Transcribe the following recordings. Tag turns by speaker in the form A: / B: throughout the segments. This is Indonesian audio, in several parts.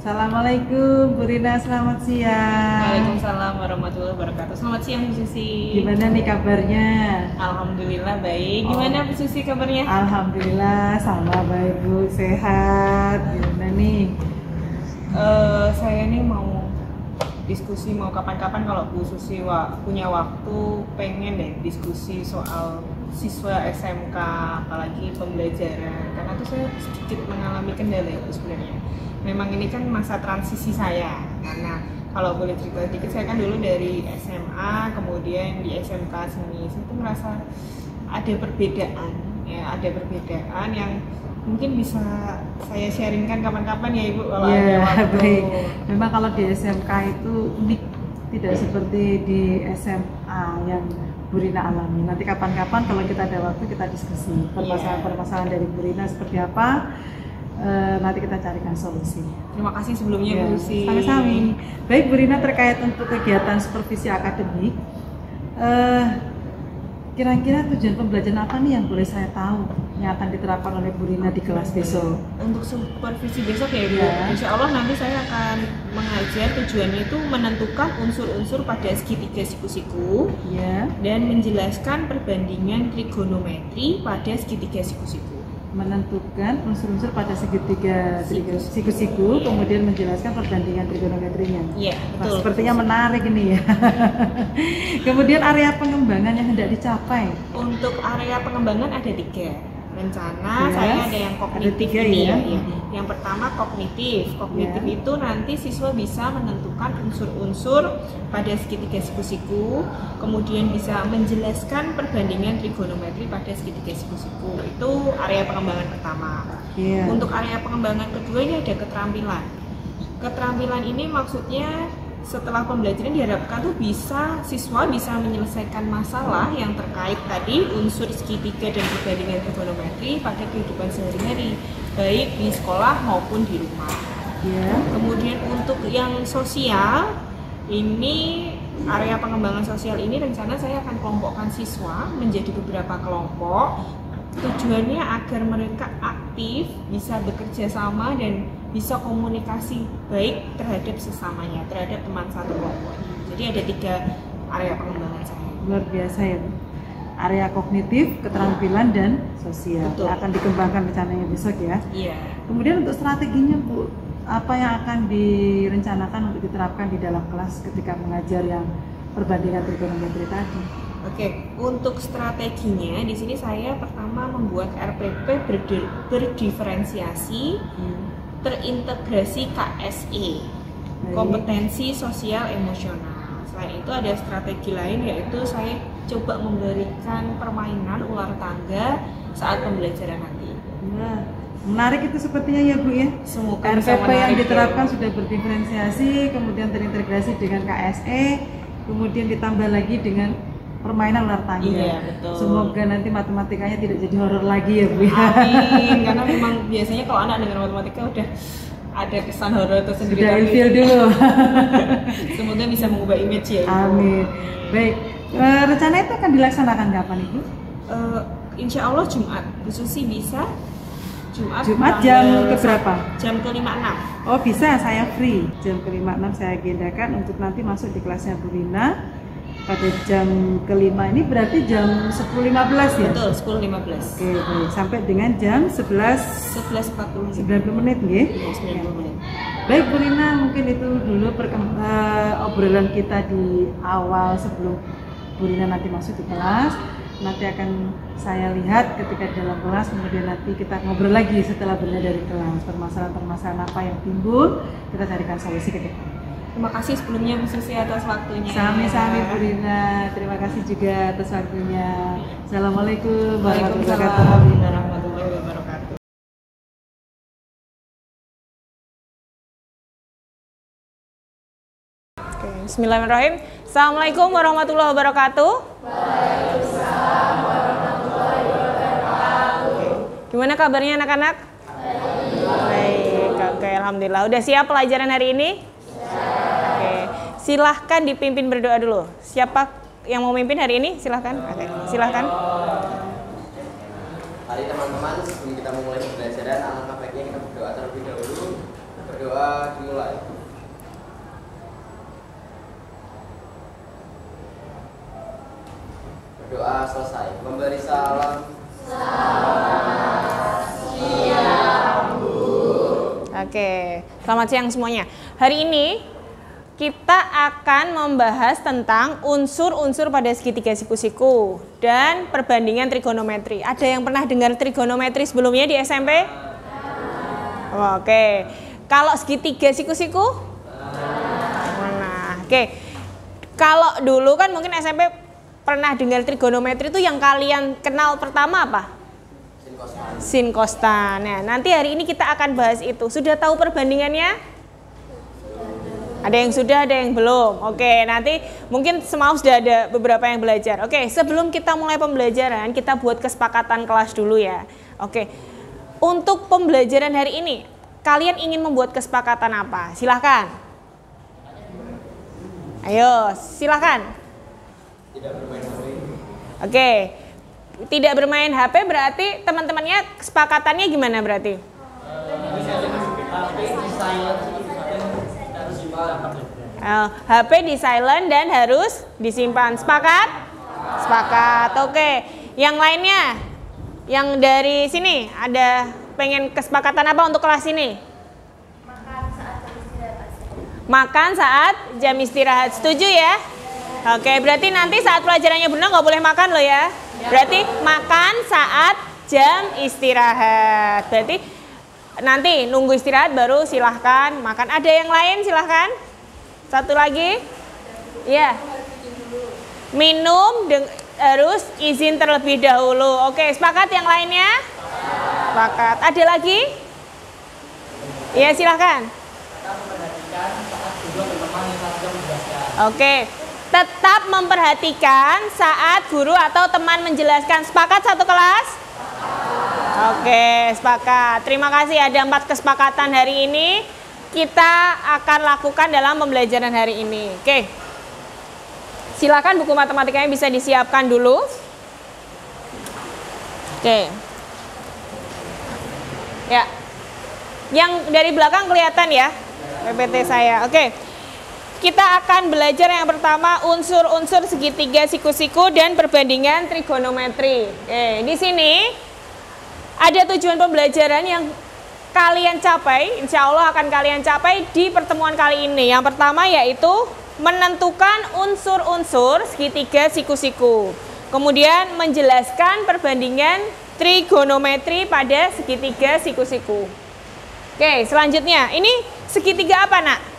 A: Assalamualaikum, Bu Rina, selamat siang.
B: Waalaikumsalam warahmatullahi wabarakatuh. Selamat siang Bu Susi.
A: Gimana nih kabarnya?
B: Alhamdulillah baik. Gimana Bu Susi kabarnya?
A: Alhamdulillah sama baik Bu, sehat. Gimana nih?
B: Saya nih mau diskusi, mau kapan-kapan kalau Bu Susi punya waktu pengen deh diskusi soal siswa SMK, apalagi pembelajaran. Karena tuh saya sedikit mengalami kendala itu sebenarnya. Memang ini kan masa transisi saya, karena kalau boleh cerita dikit, saya kan dulu dari SMA, kemudian di SMK seni, saya tuh merasa ada perbedaan, ya ada perbedaan yang mungkin bisa saya sharingkan kapan-kapan ya Ibu kalau ada waktu.
A: Baik. Memang kalau di SMK itu unik, tidak seperti di SMA yang Bu Rina alami. Nanti kapan-kapan kalau kita ada waktu kita diskusi permasalahan dari Bu Rina seperti apa. Nanti kita carikan solusi.
B: Terima kasih sebelumnya Bu Susi.
A: Sama-sama. Baik Bu Rina, terkait untuk kegiatan supervisi akademik, kira-kira tujuan pembelajaran apa nih yang boleh saya tahu yang akan diterapkan oleh Bu Rina di kelas besok?
B: Untuk supervisi besok ya Bu, Insya Allah nanti saya akan mengajar, tujuannya itu menentukan unsur-unsur pada segitiga siku-siku dan menjelaskan perbandingan trigonometri pada segitiga siku-siku.
A: Menentukan unsur-unsur pada segitiga siku-siku, kemudian menjelaskan perbandingan trigonometrinya.
B: Iya, betul.
A: Sepertinya menarik ini ya. Kemudian area pengembangan yang hendak dicapai.
B: Untuk area pengembangan ada 3 rencana. Saya ada yang kognitif ini ya. Yang pertama kognitif. Kognitif itu nanti siswa bisa menentukan unsur-unsur pada segitiga siku-siku, kemudian bisa menjelaskan perbandingan trigonometri pada segitiga siku-siku. Itu area pengembangan pertama. Untuk area pengembangan kedua ini ada keterampilan. Keterampilan ini maksudnya setelah pembelajaran diharapkan tuh siswa bisa menyelesaikan masalah yang terkait tadi unsur segitiga dan perbandingan trigonometri pada kehidupan sehari-hari, baik di sekolah maupun di rumah. Kemudian untuk yang sosial, ini area pengembangan sosial ini rencana saya akan kelompokkan siswa menjadi beberapa kelompok. Tujuannya agar mereka aktif, bisa bekerja sama dan bisa komunikasi baik terhadap sesamanya, terhadap teman satu kelompok. Jadi ada 3 area pengembangan saya. Luar biasa ya Bu. Area kognitif, keterampilan, dan sosial. Betul. Akan dikembangkan rencananya besok ya. Iya. Kemudian untuk strateginya Bu, apa yang akan direncanakan untuk diterapkan di dalam kelas ketika mengajar yang perbandingan trigonometri tadi? Oke, untuk strateginya di sini saya pertama membuat RPP berdiferensiasi, terintegrasi KSE, kompetensi sosial emosional. Selain itu ada strategi lain, yaitu saya coba memberikan permainan ular tangga saat pembelajaran nanti. Menarik itu sepertinya ya Bu ya. Semoga RPP yang diterapkan sudah berdiferensiasi, kemudian terintegrasi dengan KSE, kemudian ditambah lagi dengan permainan ular tangga. Iya, betul. Semoga nanti matematikanya tidak jadi horor lagi ya Bu. Amin. Karena memang biasanya kalau anak dengan matematika udah ada kesan horor tersendiri. Sudah ilfil dulu. Semoga bisa mengubah image ya. Amin. Baik. Rencana itu akan dilaksanakan kapan Ibu? Insya Allah Jumat. Bu Susi bisa Jumat jam ke berapa? Jam ke-5-6. Oh bisa, saya free. Jam ke-5-6 saya agendakan untuk nanti masuk di kelasnya Bu Rina. Pada jam ke-5 ini berarti jam 10.15 ya? Betul, 10.15. Oke, baik. Sampai dengan jam 11.40. 90 menit nggih? Iya, 90 menit. Baik Bu Rina, mungkin itu dulu obrolan kita di awal sebelum Bu Rina nanti masuk di kelas. Nanti akan saya lihat ketika dalam kelas, kemudian nanti kita ngobrol lagi setelah Bu Rina dari kelas. Permasalahan-permasalahan apa yang timbul, kita carikan solusi ke depan. Terima kasih sebelumnya Bu Susi atas waktunya. Sami-sami Bu Rina, terima kasih juga atas waktunya. Assalamualaikum warahmatullahi wabarakatuh. Bismillahirrahmanirrahim. Assalamualaikum warahmatullahi wabarakatuh.
C: Waalaikumsalam warahmatullahi wabarakatuh.
B: Gimana kabarnya anak-anak? Baik, oke, alhamdulillah. Udah siap pelajaran hari ini? Silahkan dipimpin berdoa dulu. Siapa yang mau mimpin hari ini? Silahkan. Oke, silahkan.
D: Mari teman-teman, sebelum kita memulai pembelajaran, alangkah baiknya kita berdoa terlebih dahulu. Berdoa dimulai. Doa selesai. Memberi salam.
E: Oke, selamat siang semuanya. Hari ini kita akan membahas tentang unsur-unsur pada segitiga siku-siku dan perbandingan trigonometri. Ada yang pernah dengar trigonometri sebelumnya di SMP? Oke, kalau segitiga siku-siku? Mana? Oke, kalau dulu kan mungkin SMP pernah dengar trigonometri itu yang kalian kenal pertama apa? Sin costan. Nah, nanti hari ini kita akan bahas itu. Sudah tahu perbandingannya? Ada yang sudah, ada yang belum. Oke, nanti mungkin semau sudah ada beberapa yang belajar. Oke, sebelum kita mulai pembelajaran, kita buat kesepakatan kelas dulu ya. Oke, untuk pembelajaran hari ini, kalian ingin membuat kesepakatan apa? Silahkan. Ayo, silahkan.
D: Tidak bermain HP.
E: Oke. Tidak bermain HP berarti teman-temannya kesepakatannya gimana berarti? HP di silent dan harus disimpan. Sepakat? Sepakat. Oke. Yang lainnya? Yang dari sini ada pengen kesepakatan apa untuk kelas ini? Makan saat jam istirahat. Setuju ya? Oke, berarti nanti saat pelajarannya benar nggak boleh makan loh ya. Berarti makan saat jam istirahat. Berarti nanti nunggu istirahat baru silahkan makan. Ada yang lain silahkan. Satu lagi. Ya. Minum harus izin terlebih dahulu. Oke, sepakat yang lainnya? Sepakat. Ada lagi? Iya, silahkan. Oke. Tetap memperhatikan saat guru atau teman menjelaskan. Sepakat satu kelas? Oke, sepakat. Terima kasih ada 4 kesepakatan hari ini. Kita akan lakukan dalam pembelajaran hari ini. Oke. Silakan buku matematikanya bisa disiapkan dulu. Oke. Ya. Yang dari belakang kelihatan ya PPT saya. Oke. Kita akan belajar yang pertama unsur-unsur segitiga siku-siku dan perbandingan trigonometri. Di sini ada tujuan pembelajaran yang kalian capai, insya Allah akan kalian capai di pertemuan kali ini. Yang pertama yaitu menentukan unsur-unsur segitiga siku-siku. Kemudian menjelaskan perbandingan trigonometri pada segitiga siku-siku. Oke, selanjutnya ini segitiga apa nak?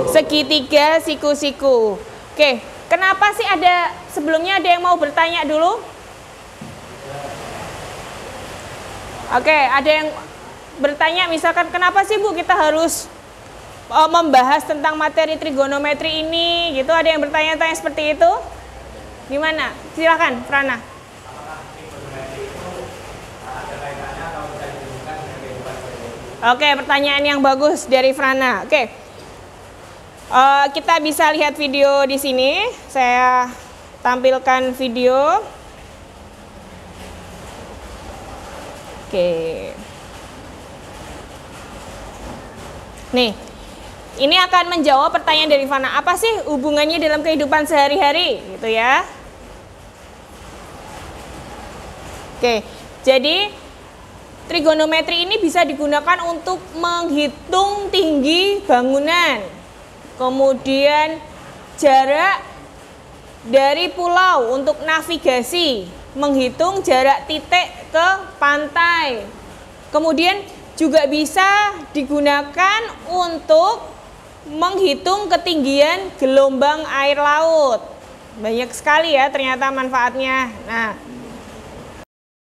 E: Segitiga siku-siku. Oke, kenapa sih ada sebelumnya ada yang mau bertanya dulu? Oke, ada yang bertanya misalkan kenapa sih Bu kita harus membahas tentang materi trigonometri ini gitu? Ada yang bertanya-tanya seperti itu? Gimana? Silakan, Frana. Oke, pertanyaan yang bagus dari Frana. Oke. Kita bisa lihat video di sini. Saya tampilkan video. Oke. Nih, ini akan menjawab pertanyaan dari Fana. Apa sih hubungannya dalam kehidupan sehari-hari, gitu ya? Oke, jadi trigonometri ini bisa digunakan untuk menghitung tinggi bangunan. Kemudian jarak dari pulau untuk navigasi, menghitung jarak titik ke pantai. Kemudian juga bisa digunakan untuk menghitung ketinggian gelombang air laut. Banyak sekali ya ternyata manfaatnya. Nah,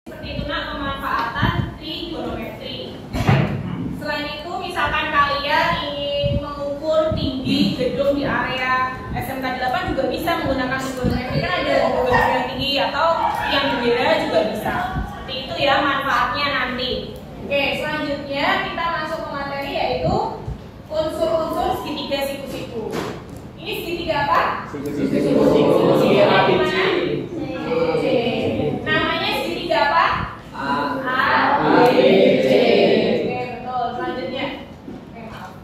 E: seperti itu pemanfaatan trigonometri. Selain itu misalkan kalian ingin mengukur tinggi gedung di area SMK 8 juga bisa menggunakan trigonometri. Kan ada gedung yang tinggi atau yang bendera juga bisa. Seperti itu ya manfaatnya nanti. Oke, selanjutnya kita masuk ke materi yaitu unsur-unsur segitiga siku-siku. Ini segitiga apa?
D: Siku-siku.
E: Namanya segitiga apa?
D: A, B, C.
E: Oke, betul. Selanjutnya. Oke, maaf.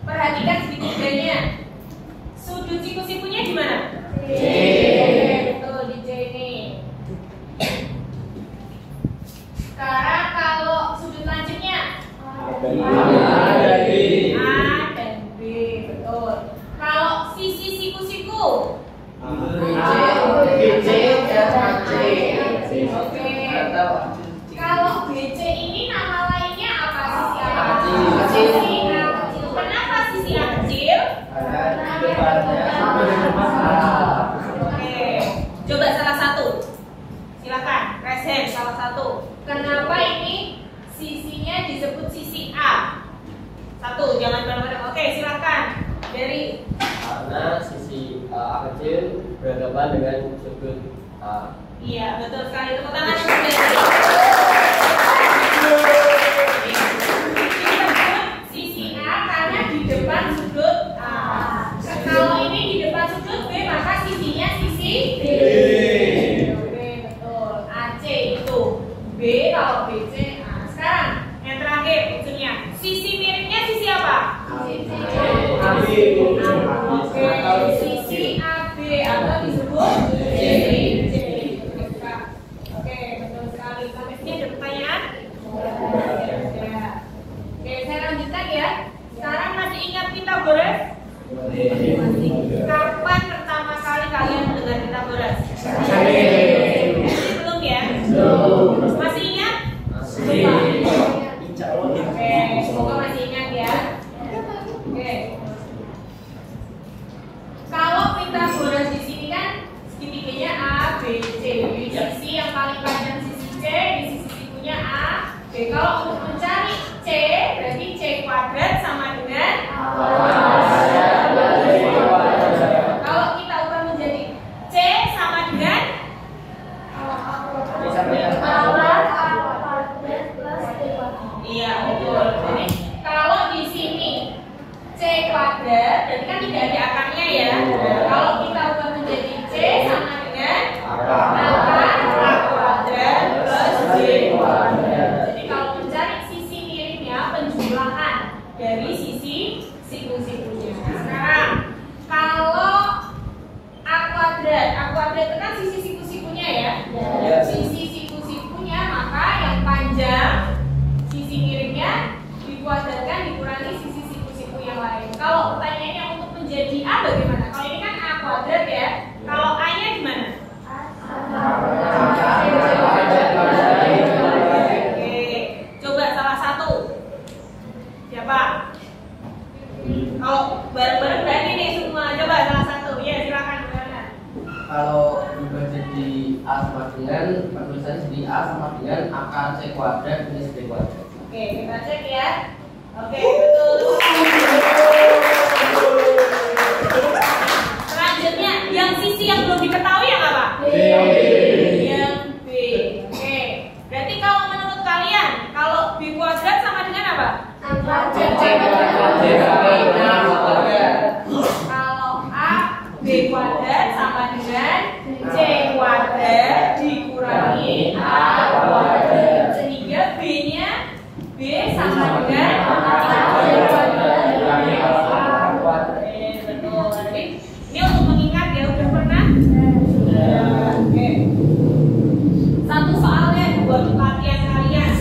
E: Perhatikan segitiganya. Sudut siku-sikunya di mana?
D: C.
E: Betul, di
D: dari
E: A dan B, betul. Kalau sisi siku-siku,
D: BC dan AC.
E: oke. Kalau BC ini nama lainnya apa? Sisi A.
D: Kecil.
E: Sisi A kecil. Kenapa sisi A kecil? Oke. Coba salah satu. Silakan, raise hand salah satu. Kenapa ini sisinya disebut sisi A? Satu, jangan bareng-bareng. Oke, silakan. Dari
D: Karena sisi A kecil berhadapan dengan sudut A.
E: iya, betul sekali. Tepuk tangan untuk Dari. Sisi A karena di depan sudut A. Kalau ini di depan sudut B, maka sisinya sisi B. Oke, betul. AC itu B, kalau BC. Nah, sekarang yang terakhir ujungnya. Sisi miringnya sisi apa?
D: AB.
E: Oke, sisi AB atau disebut JJ. Oke, betul sekali. Sampai sini ada pertanyaan? Ya. Oke, saya lanjutkan ya. Sekarang masih ingat Pitagoras? Kapan pertama kali kalian mendengar Pitagoras? Belum ya? Masih ingat? Oke, semoga masih ingat ya. Oke. Kalau Pitagoras di sini kan segitiganya A, B, C. Di sisi yang paling panjang sisi C, di sisi sikunya A, B. Kalau untuk mencari C, berarti C kuadrat sama dengan kalau kita ubah menjadi C sama dengan iya, betul. Jadi kalau di sini C kuadrat, berarti kan tidak ada akarnya ya. Nah, kalau kita ubah menjadi C sama dengan akar A kuadrat plus B kuadrat. Jadi kalau mencari sisi miringnya, penjumlahan dari sisi siku-sikunya. Sekarang kalau A kuadrat itu kan sisi siku-sikunya ya. Sisi siku-sikunya, maka yang panjang sisi miringnya dikuadratkan dikurangi sisi siku-siku yang lain. Kalau pertanyaannya untuk menjadi A bagaimana? Kalau ini kan A kuadrat ya. Kalau A-nya gimana? Oke, coba salah satu. Siapa? Kalau bareng-bareng berarti nih semua. Coba salah satu. Ya, silakan.
D: Kalau diubah jadi A sama dengan penulisan jadi A sama dengan akar C kuadrat minus B kuadrat.
E: Oke, kita cek ya. Oke, betul. Selanjutnya, yang sisi yang belum diketahui yang apa? Yang B. Oke. Berarti kalau menurut kalian, kalau B kuadrat sama dengan apa? Kalau A, B kuadrat sama dengan C kuadrat dikurangi A kuadrat. Sehingga B-nya B sama dengan betul. Jadi ini untuk mengingat ya, udah pernah? Oke. Satu soalnya buat latihan kalian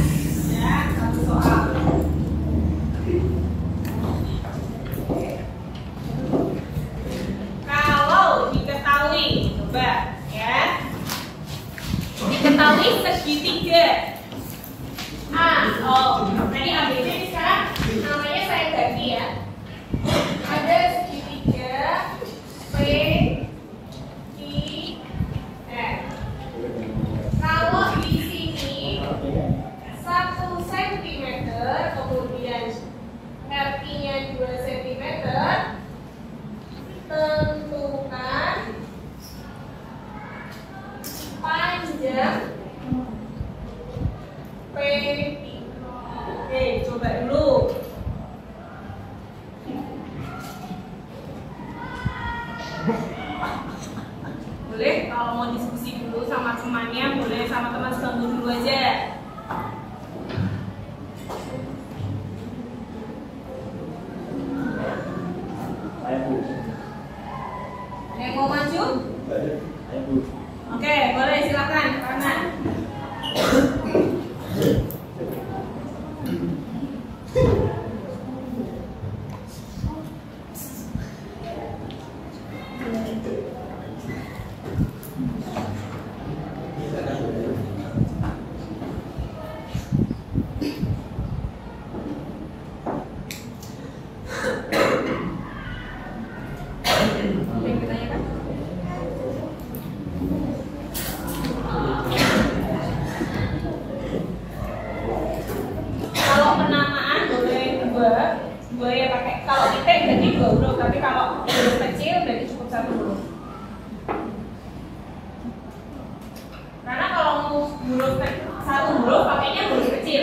E: ya, satu soal. Kalau penamaan boleh dua ya pakai. Kalau titik berarti 2 huruf, tapi kalau huruf kecil berarti cukup 1 huruf. Karena kalau mau huruf 1 huruf pakainya huruf kecil.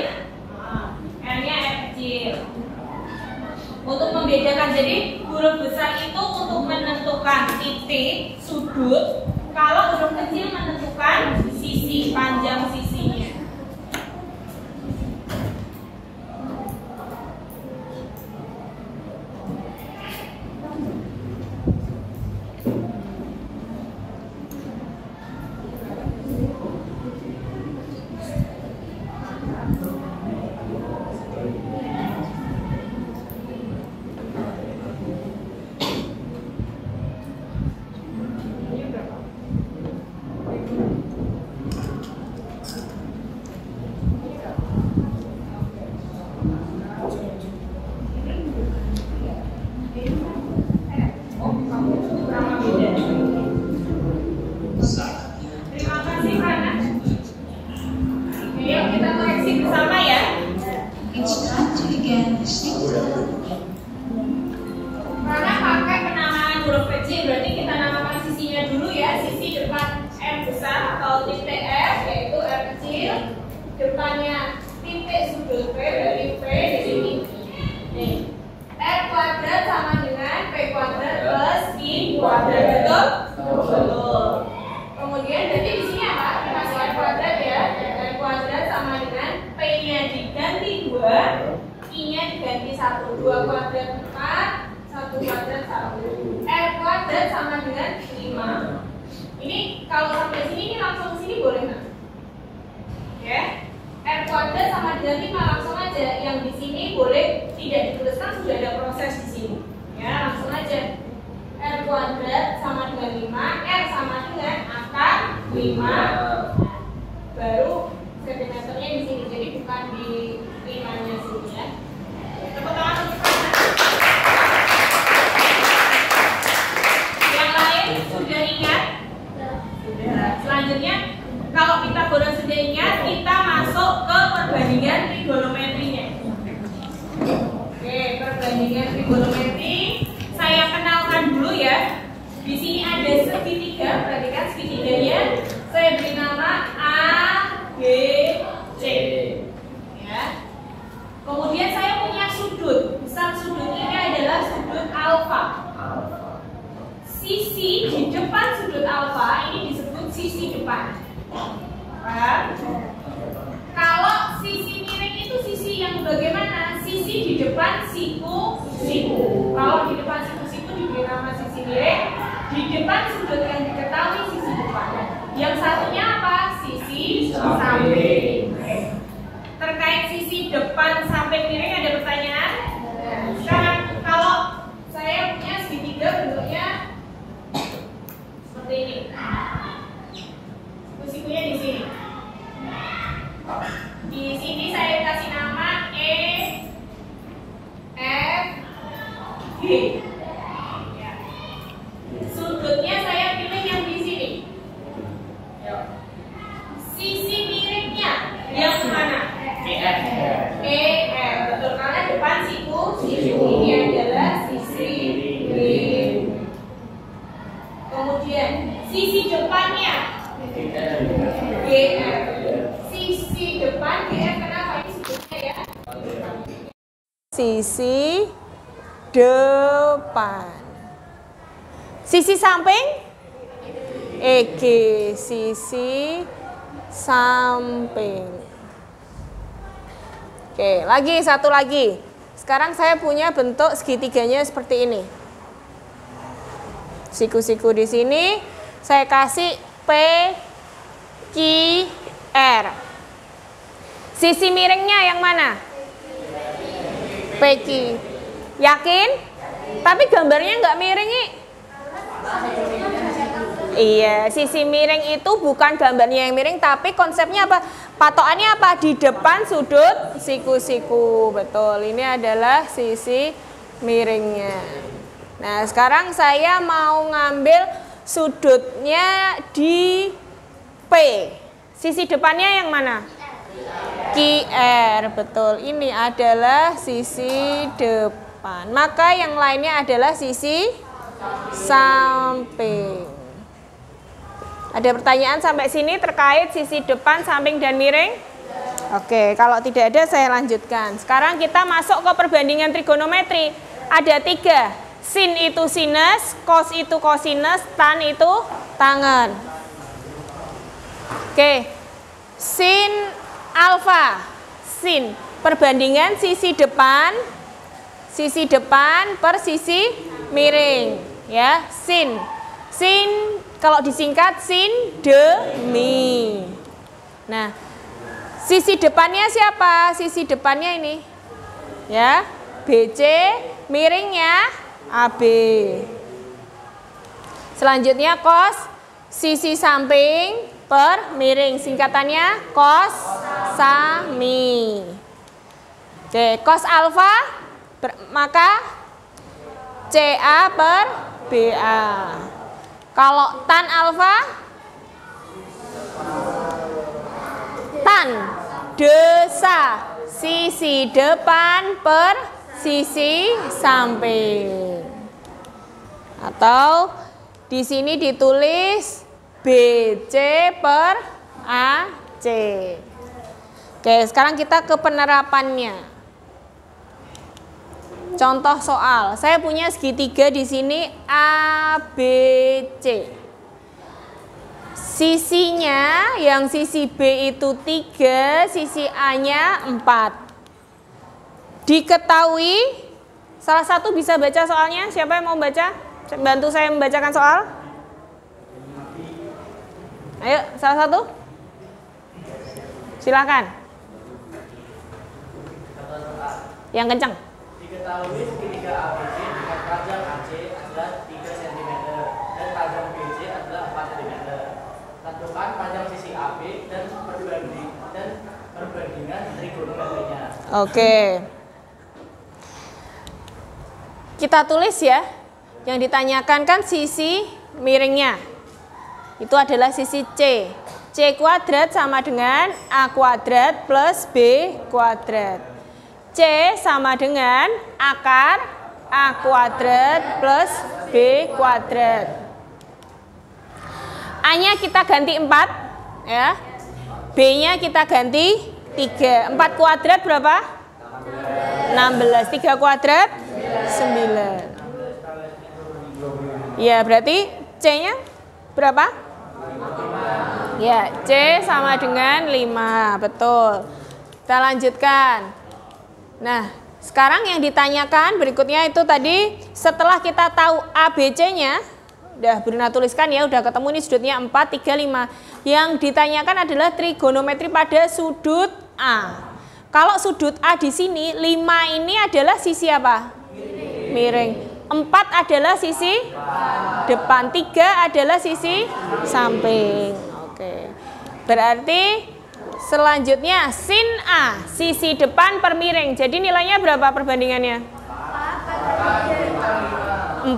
E: R-nya R kecil. Untuk membedakan, jadi huruf besar itu untuk menentukan titik, sudut. Kalau huruf kecil menentukan sisi, panjang sisinya. Depannya titik sudut P dari P di sini. Nih, R kuadrat sama dengan P kuadrat plus I kuadrat, betul? Betul. Kemudian berarti di sini apa? Masih R kuadrat ya. R kuadrat sama dengan P-nya diganti 2, I-nya diganti 1. 2 kuadrat 4, 1 kuadrat 1. R kuadrat sama dengan 5. Ini kalau sampai sini ini langsung sini boleh nggak? Ya. R kuadrat sama dengan 5 langsung aja. Yang di sini boleh tidak dituliskan, sudah ada proses di sini. Ya, langsung aja. R kuadrat sama dengan 5, R sama dengan akar 5. Baru sentimeternya di sini. Jadi bukan di 5-nya sini ya. Tepuk tangan untuk Fana. Yang lain sudah ingat? Sudah. Selanjutnya kalau Pitagoras sudah ingat, kita masuk ke perbandingan trigonometrinya. Oke, perbandingan trigonometri. Saya kenalkan dulu ya. Di sini ada segitiga, perhatikan segitiganya. Saya beri nama A, B, C. Ya. Kemudian saya punya sudut. Besar sudut ini adalah sudut alfa. Sisi di depan sudut alfa ini disebut sisi depan. Kalau sisi miring itu sisi yang bagaimana? Sisi di depan siku. Kalau di depan siku diberi nama sisi miring. Di depan sudut yang diketahui sisi depan. Yang satunya apa? Sisi samping. Terkait sisi depan samping miring ada pertanyaan? Sekarang kalau saya punya segitiga bentuknya seperti ini. Sikunya di sini. Di sini saya kasih nama E, F, G. Ya. Sudutnya saya pilih yang di sini. Sisi miringnya yang mana? E, F. Betul, karena depan siku. Ini adalah sisi miring. Kemudian sisi depannya GF. Sisi depan GF, kenapa ini sudutnya ya? Sisi depan. Sisi samping EG. Sisi samping. Oke, lagi satu lagi. Sekarang saya punya bentuk segitiganya seperti ini. Siku-siku di sini saya kasih P, Q, R. Sisi miringnya yang mana? Peki. Yakin? Tapi gambarnya nggak miring, I. Iya, sisi miring itu bukan gambarnya yang miring, tapi konsepnya apa? Patokannya apa? Di depan sudut siku-siku. Betul, ini adalah sisi miringnya. Nah, sekarang saya mau ngambil sudutnya di P. Sisi depannya yang mana? QR, betul. Ini adalah sisi depan. Maka yang lainnya adalah sisi samping. Ada pertanyaan sampai sini terkait sisi depan, samping, dan miring? Oke, kalau tidak ada saya lanjutkan. Sekarang kita masuk ke perbandingan trigonometri. Ada 3. Sin itu sinus, cos itu kosinus, tan itu tangen. Oke, sin alfa. Sin, perbandingan sisi depan per sisi miring. Ya, sin. Sin kalau disingkat sin demi. Nah, sisi depannya siapa? Sisi depannya ini. Ya, BC, miringnya AB. Selanjutnya cos, sisi samping per miring. Singkatannya cos sami. Oke, cos alfa maka CA per BA. Kalau tan alfa, tan desa sisi depan per sisi samping. Atau di sini ditulis BC per AC. Oke, sekarang kita ke penerapannya. Contoh soal, saya punya segitiga di sini ABC. Sisinya yang sisi B itu 3, sisi A-nya 4. Diketahui, salah satu bisa baca soalnya? Siapa yang mau baca? Bantu saya membacakan soal. Ayo, salah satu. Silakan. Yang kencang.
F: Diketahui segitiga ABC dengan panjang AC adalah 3 cm dan panjang BC adalah 4 cm. Tentukan panjang sisi AB dan perbandingan trigonometrinya.
E: Oke. Kita tulis ya. Yang ditanyakan kan sisi miringnya. Itu adalah sisi C. C kuadrat sama dengan A kuadrat plus B kuadrat. C sama dengan akar A kuadrat plus B kuadrat. A-nya kita ganti 4 ya. B-nya kita ganti 3. 4 kuadrat berapa? 16. 3 kuadrat 9. Ya, berarti C-nya berapa? Ya, C sama dengan 5. Betul. Kita lanjutkan. Nah, sekarang yang ditanyakan berikutnya itu tadi setelah kita tahu ABC-nya, udah Brina tuliskan ya, udah ketemu ini sudutnya 4, 3, 5. Yang ditanyakan adalah trigonometri pada sudut A. Kalau sudut A di sini, 5 ini adalah sisi apa? Miring. 4 adalah sisi depan, 3 adalah sisi samping. Oke. Berarti selanjutnya sin A, sisi depan per miring. Jadi nilainya berapa perbandingannya? 4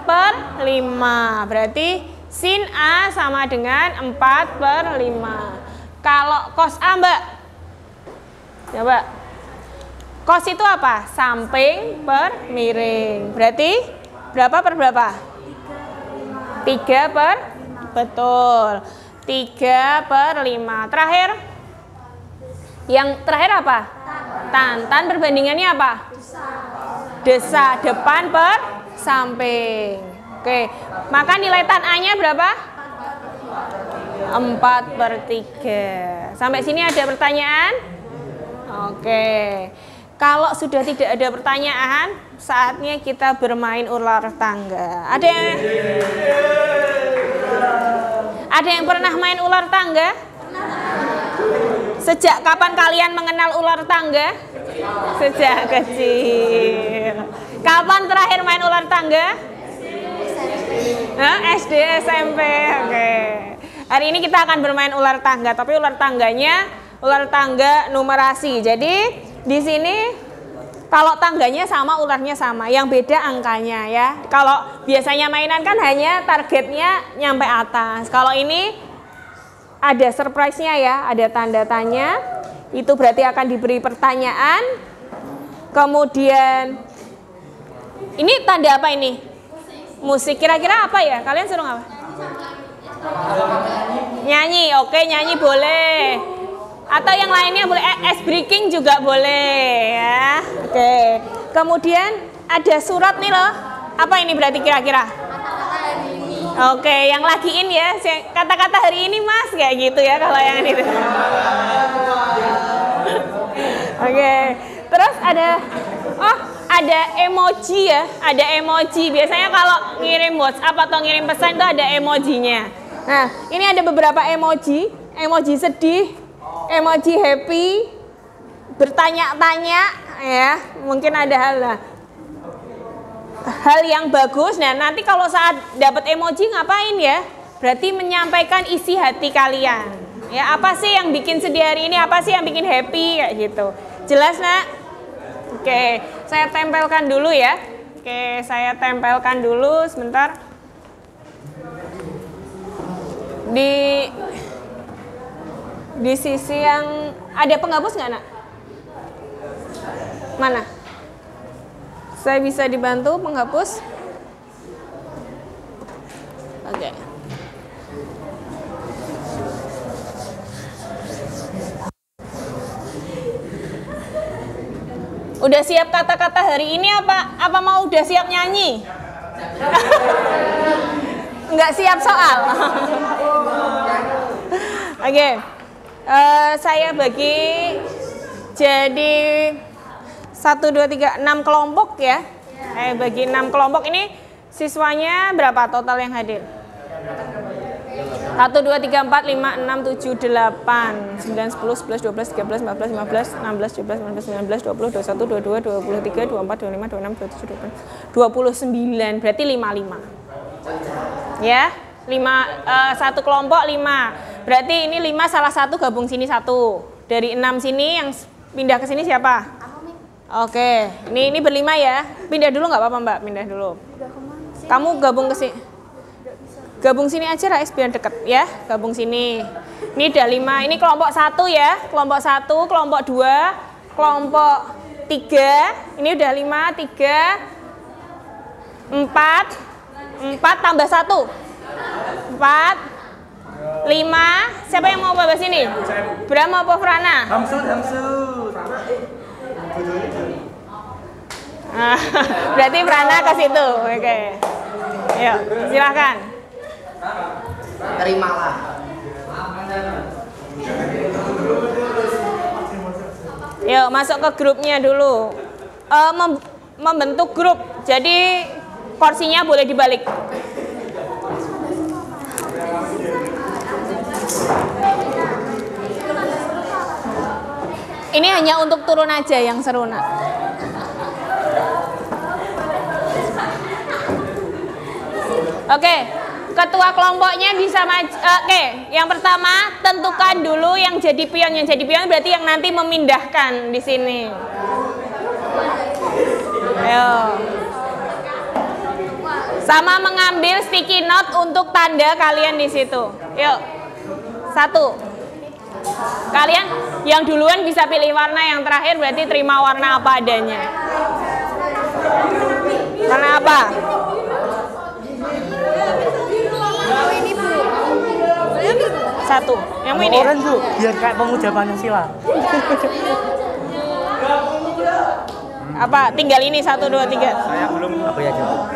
E: per 5. Berarti sin A sama dengan 4 per 5. Kalau cos A, Mbak? Coba. Cos itu apa? Samping per miring. Berarti berapa per berapa? 3 per? Betul. 3 per 5. Terakhir? Yang terakhir apa? Tan. Tan perbandingannya apa? Desa. Depan per samping. Oke. Maka nilai tan A-nya berapa? 4 per 3. Sampai sini ada pertanyaan? Oke. Kalau sudah tidak ada pertanyaan, saatnya kita bermain ular tangga. Ada yang pernah main ular tangga? Sejak kapan kalian mengenal ular tangga? Sejak kecil. Kapan terakhir main ular tangga? SD, SMP. Oke. Hari ini kita akan bermain ular tangga, tapi ular tangganya ular tangga numerasi. Jadi di sini kalau tangganya sama, ularnya sama. Yang beda angkanya ya. Kalau biasanya mainan kan hanya targetnya nyampe atas. Kalau ini ada surprise-nya ya, ada tanda tanya. Itu berarti akan diberi pertanyaan. Kemudian ini tanda apa ini? Musik. Kira-kira apa ya? Kalian suruh apa? Nyanyi. Oke, nyanyi boleh. Atau yang lainnya boleh. Ice breaking juga boleh ya. Oke. Kemudian ada surat nih loh. Apa ini berarti kira-kira? Oke, yang lagi in ya. Kata-kata hari ini Mas kayak gitu ya kalau yang itu. Oke. Terus ada emoji ya, ada emoji. Biasanya kalau ngirim WhatsApp atau ngirim pesan itu ada emojinya. Nah, ini ada beberapa emoji. Emoji sedih, emoji happy, bertanya-tanya ya. Mungkin ada hal yang bagus. Nah, nanti kalau saat dapat emoji ngapain ya? Berarti menyampaikan isi hati kalian. Ya, apa sih yang bikin sedih hari ini? Apa sih yang bikin happy kayak gitu. Jelas, Nak? Oke, saya tempelkan dulu ya. Oke, saya tempelkan dulu sebentar. Di sisi yang ada penghapus nggak, Nak? Mana? Saya bisa dibantu menghapus? Oke. Udah siap kata-kata hari ini apa mau udah siap nyanyi? Nggak siap soal. Oke. Saya bagi jadi 1, 2, 3, 6 kelompok ya. Saya bagi 6 kelompok. Ini siswanya berapa total yang hadir? 1, 2, 3, 4, 5, 6, 7, 8, 9, 10, 11, 12, 13, 14, 15, 16, 17, 18, 19, 20, 21, 22, 23, 24, 25, 26, 27, 29. Berarti 55. Ya, 1 kelompok 5. Berarti ini 5 salah satu gabung sini 1. Dari 6 sini yang pindah ke sini siapa? Oke, ini berlima ya. Pindah dulu nggak apa-apa Mbak, pindah dulu. Kamu gabung ke sini. Gabung sini aja Rais biar deket ya. Gabung sini. Ini udah 5. Ini kelompok 1 ya. Kelompok 1, kelompok 2, kelompok 3. Ini udah 5, 3, 4 tambah 1. 4, 5. Siapa yang mau babak sini? Bram apa Frana?
F: Hamsud.
E: Berarti Frana ke situ. Oke. Yuk, silakan.
D: Terimalah.
E: Yuk, masuk ke grupnya dulu. Membentuk grup. Jadi porsinya boleh dibalik. Ini hanya untuk turun aja yang seru, Nak. Oke, ketua kelompoknya bisa maju. Oke, yang pertama tentukan dulu yang jadi pion. Yang jadi pion berarti yang nanti memindahkan di sini. Ayo. Sama mengambil sticky note untuk tanda kalian di situ. Yuk. 1. Kalian yang duluan bisa pilih warna, yang terakhir berarti terima warna apa adanya. Warna apa? Satu. Yang ini?
F: Orange tuh, biar kayak pemuja Pancasila.
E: Apa? Tinggal ini 1, 2, 3.
F: Saya belum apa ya jawab.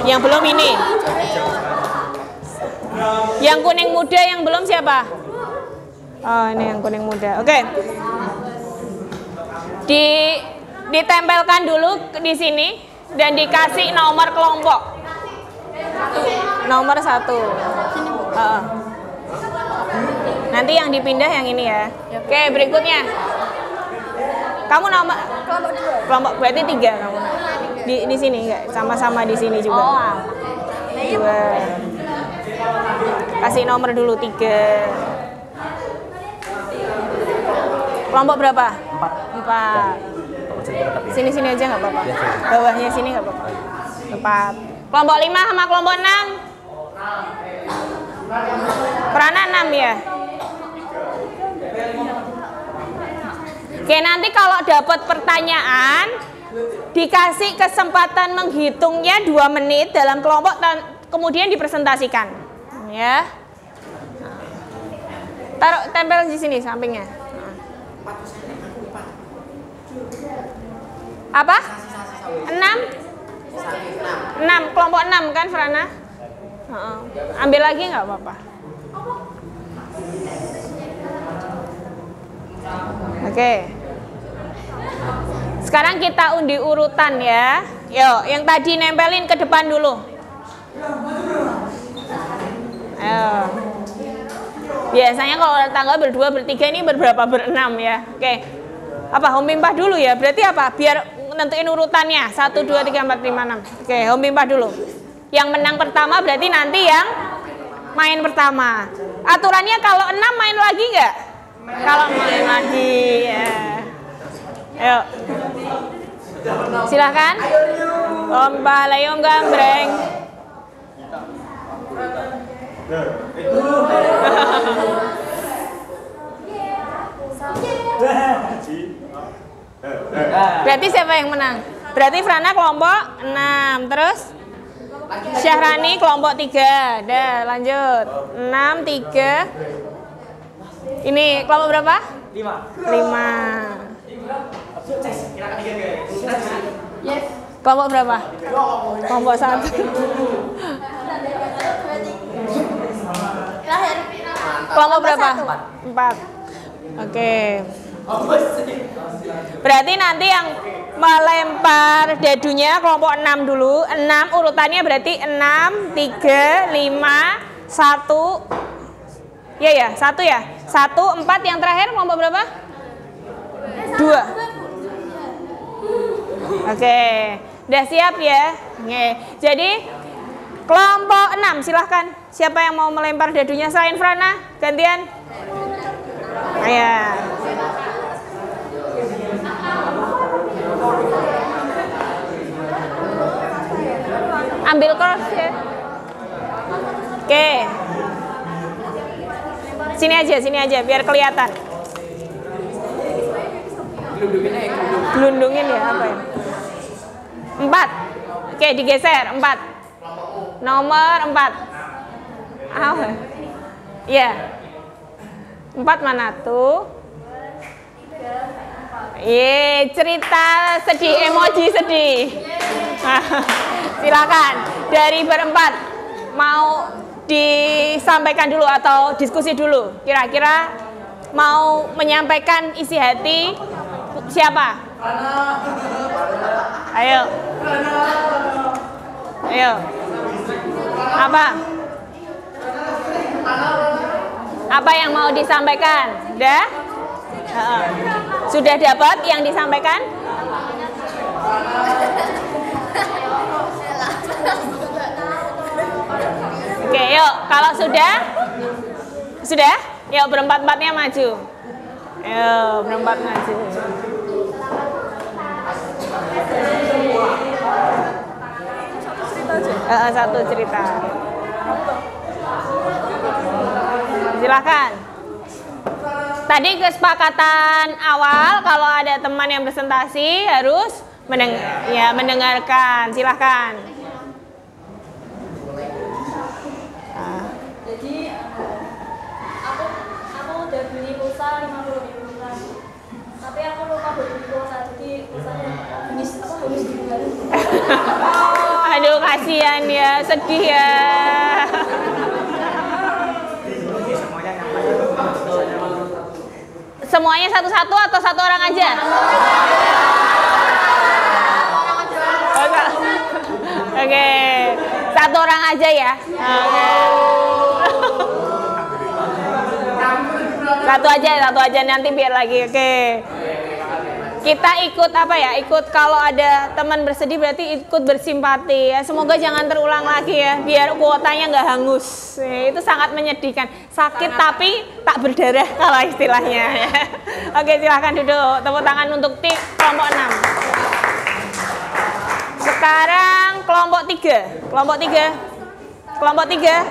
E: Yang belum ini. Yang kuning muda yang belum siapa? Oh, ini yang kuning muda. Oke. Ditempelkan dulu di sini dan dikasih nomor kelompok. Nomor 1. Nanti yang dipindah yang ini ya. Oke, berikutnya. Kamu nomor kelompok berarti 3 kamu. Di sini enggak? Sama-sama di sini juga.
C: Oh.
E: 2. Kasih nomor dulu 3. Kelompok berapa? 4. Sini-sini aja nggak apa-apa. Bawahnya sini nggak apa-apa. 4. Kelompok 5 sama kelompok 6. Prana 6 ya. Oke, nanti kalau dapat pertanyaan dikasih kesempatan menghitungnya 2 menit dalam kelompok dan kemudian dipresentasikan. Ya. Taruh tempel di sini sampingnya. Apa? 6? 6, kelompok 6 kan Frana? Ambil lagi nggak apa-apa. Oke. Sekarang kita undi urutan ya. Yuk, yang tadi nempelin ke depan dulu. Ayo. Biasanya kalau tangga berdua, bertiga ini berberapa? Berenam ya. Oke. Apa? Home pimpah dulu ya. Berarti apa? Biar nentuin urutannya. 1, 2, 3, 4, 5, 6. Oke, home pimpah dulu. Yang menang pertama berarti nanti yang main pertama. Aturannya kalau 6 main lagi nggak? Kalau main lagi ya. Ayo. Silahkan. Lomba layong gambreng. Berarti siapa yang menang? Berarti Frana kelompok 6. Terus Syahrani kelompok 3. Dah lanjut. 6, 3. Ini kelompok berapa? 5. Kelompok berapa? Kelompok 1. Kelompok berapa? 4. Oke. Berarti nanti yang melempar dadunya kelompok 6 dulu. 6 urutannya berarti 6, 3, 5, 1. Iya ya, 1 ya. 1, 4 yang terakhir kelompok berapa? 2. Oke. Udah siap ya? Oke. Jadi kelompok 6 silahkan. Siapa yang mau melempar dadunya selain Frana? Gantian. Ayo. Ambil cross ya. Oke. Sini aja biar kelihatan. Gelundungin ya apa ya? 4. Oke, digeser 4. Nomor 4. Iya. 4 mana tuh? Cerita sedih, emoji sedih. Silakan dari berempat mau disampaikan dulu atau diskusi dulu. Kira-kira mau menyampaikan isi hati siapa? Ayo. Apa yang mau disampaikan? Udah? Sudah dapat yang disampaikan? Oke, yuk. Kalau sudah? Yuk berempat-empatnya maju. Yuk, berempat maju. Satu cerita. Silakan. Tadi kesepakatan awal kalau ada teman yang presentasi harus mendengarkan. Silakan.
C: Jadi aku udah beli pulsa 50.000 kan. Tapi aku lupa beli pulsa, jadi pulsanya habis dijual.
E: Aduh, kasihan ya, sedih ya. Semuanya satu-satu atau satu orang aja? Oke, satu orang aja ya. Satu aja nanti biar lagi. Oke. kita ikut apa ya? Ikut kalau ada teman bersedih berarti ikut bersimpati ya. Semoga jangan terulang lagi ya, biar kuotanya nggak hangus. Itu sangat menyedihkan. Sakit tapi tak berdarah kalau istilahnya. Oke, silahkan duduk. Tepuk tangan untuk tim kelompok 6. Sekarang kelompok 3. Kelompok 3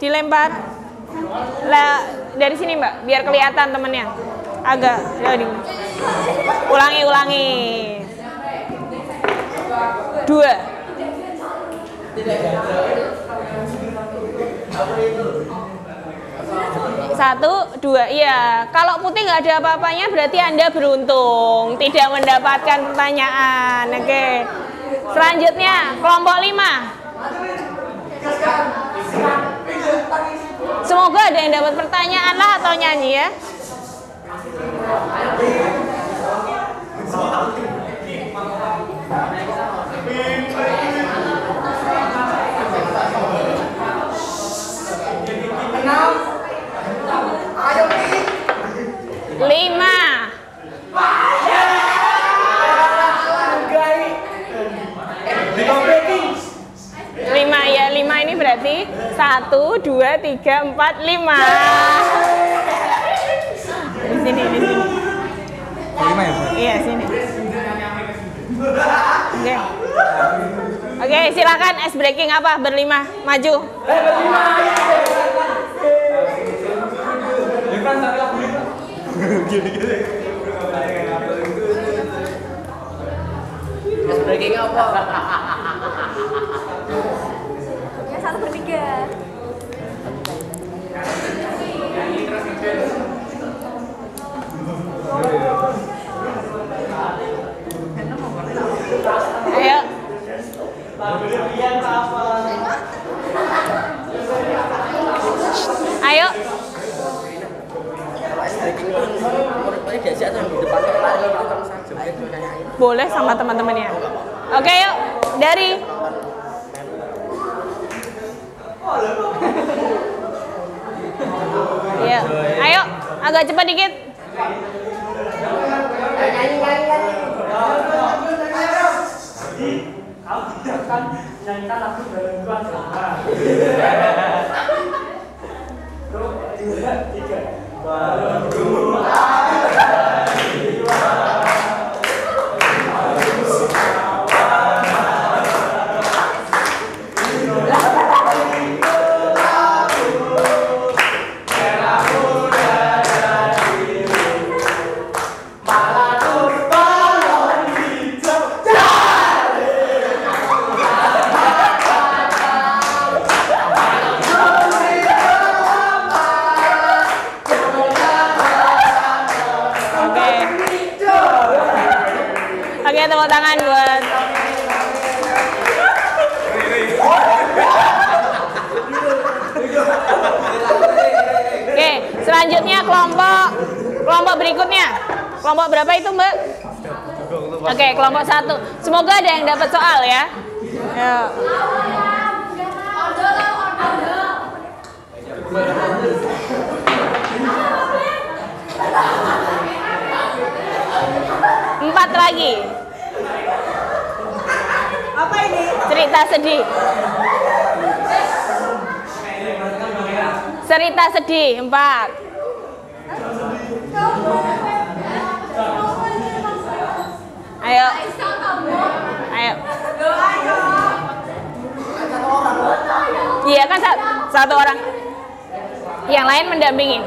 E: dilempar. Lah dari sini Mbak, biar kelihatan temennya. Agak ulangi 2 1 2. Iya, kalau putih nggak ada apa-apanya berarti Anda beruntung tidak mendapatkan pertanyaan. Oke, selanjutnya kelompok 5. Semoga ada yang dapat pertanyaan lah atau nyanyi ya. Lima. 5 ya, 5 ini berarti 1, 2, 3, 4, 5. Di sini.
G: 5 ya, Bu?
E: Iya, sini. Oke. Oke, silakan ice breaking apa? Berlima, maju.
D: Ice breaking apa?
C: Ya 1/3.
E: Ayo. Ayo. Boleh sama teman-temannya. Oke, yuk. Dari ya, ayo, agak cepat dikit.
F: Kalau tidak kan nyanyikan lagu Balon Sama. 2, 3. Balon
E: Oke, tepuk tangan buat. Oke, selanjutnya kelompok berikutnya. Kelompok berapa itu, Mbak? Oke, kelompok 1. Semoga ada yang dapat soal ya. Yuk. Empat lagi.
A: Apa ini?
E: Cerita sedih. Cerita sedih 4. Ayo. Ayo. Iya kan satu orang. Yang lain mendampingi.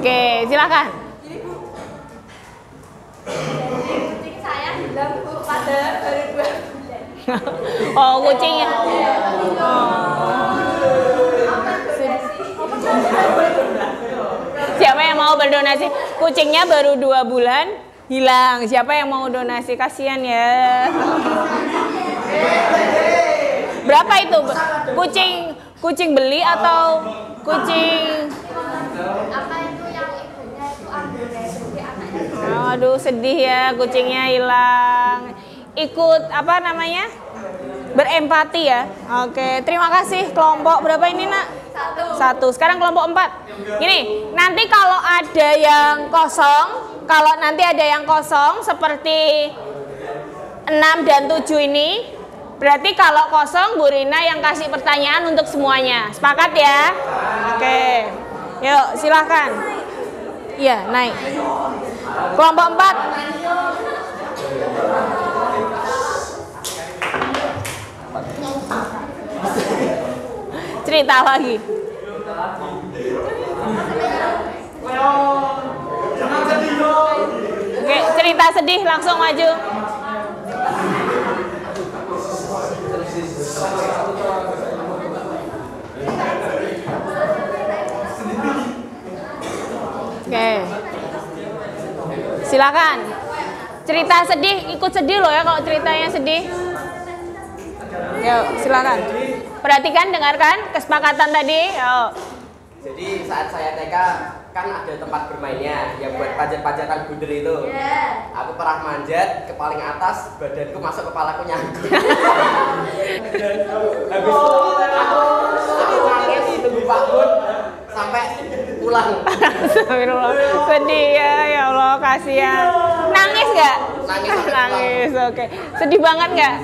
E: Oke, silakan.
C: Kucing saya hilang Bu pada baru 2 bulan.
E: Oh, kucingnya. Siapa yang mau berdonasi? Kucingnya baru 2 bulan hilang. Siapa yang mau donasi? Kasihan ya. Berapa itu? Kucing beli atau kucing?
C: Apa itu yang ibunya itu ambil dari anaknya?
E: Aduh, sedih ya, kucingnya hilang. Ikut apa namanya? Berempati ya. Oke, terima kasih. Kelompok berapa ini, Nak? Satu. Sekarang kelompok 4. Gini, nanti kalau ada yang kosong, seperti 6 dan 7 ini, berarti kalau kosong Bu Rina yang kasih pertanyaan untuk semuanya. Sepakat ya? Oke. Yuk, silahkan. Iya, naik. Kelompok 4. Cerita lagi. Oke, cerita sedih langsung maju. Oke. Silakan. Cerita sedih, ikut sedih loh ya kalau ceritanya sedih. Yuk, silakan. Perhatikan, dengarkan kesepakatan tadi. Yuk.
D: Jadi saat saya TK kan ada tempat bermainnya yang buat panjat-panjatan bundar itu. Aku pernah manjat ke paling atas, badanku masuk kepalaku nyangkut. Habis aku nangis tunggu Pak Bun sampai pulang.
E: Astagfirullah. Sedih ya Allah, kasihan. Nangis nggak?
D: Nangis.
E: Oke. Sedih banget nggak?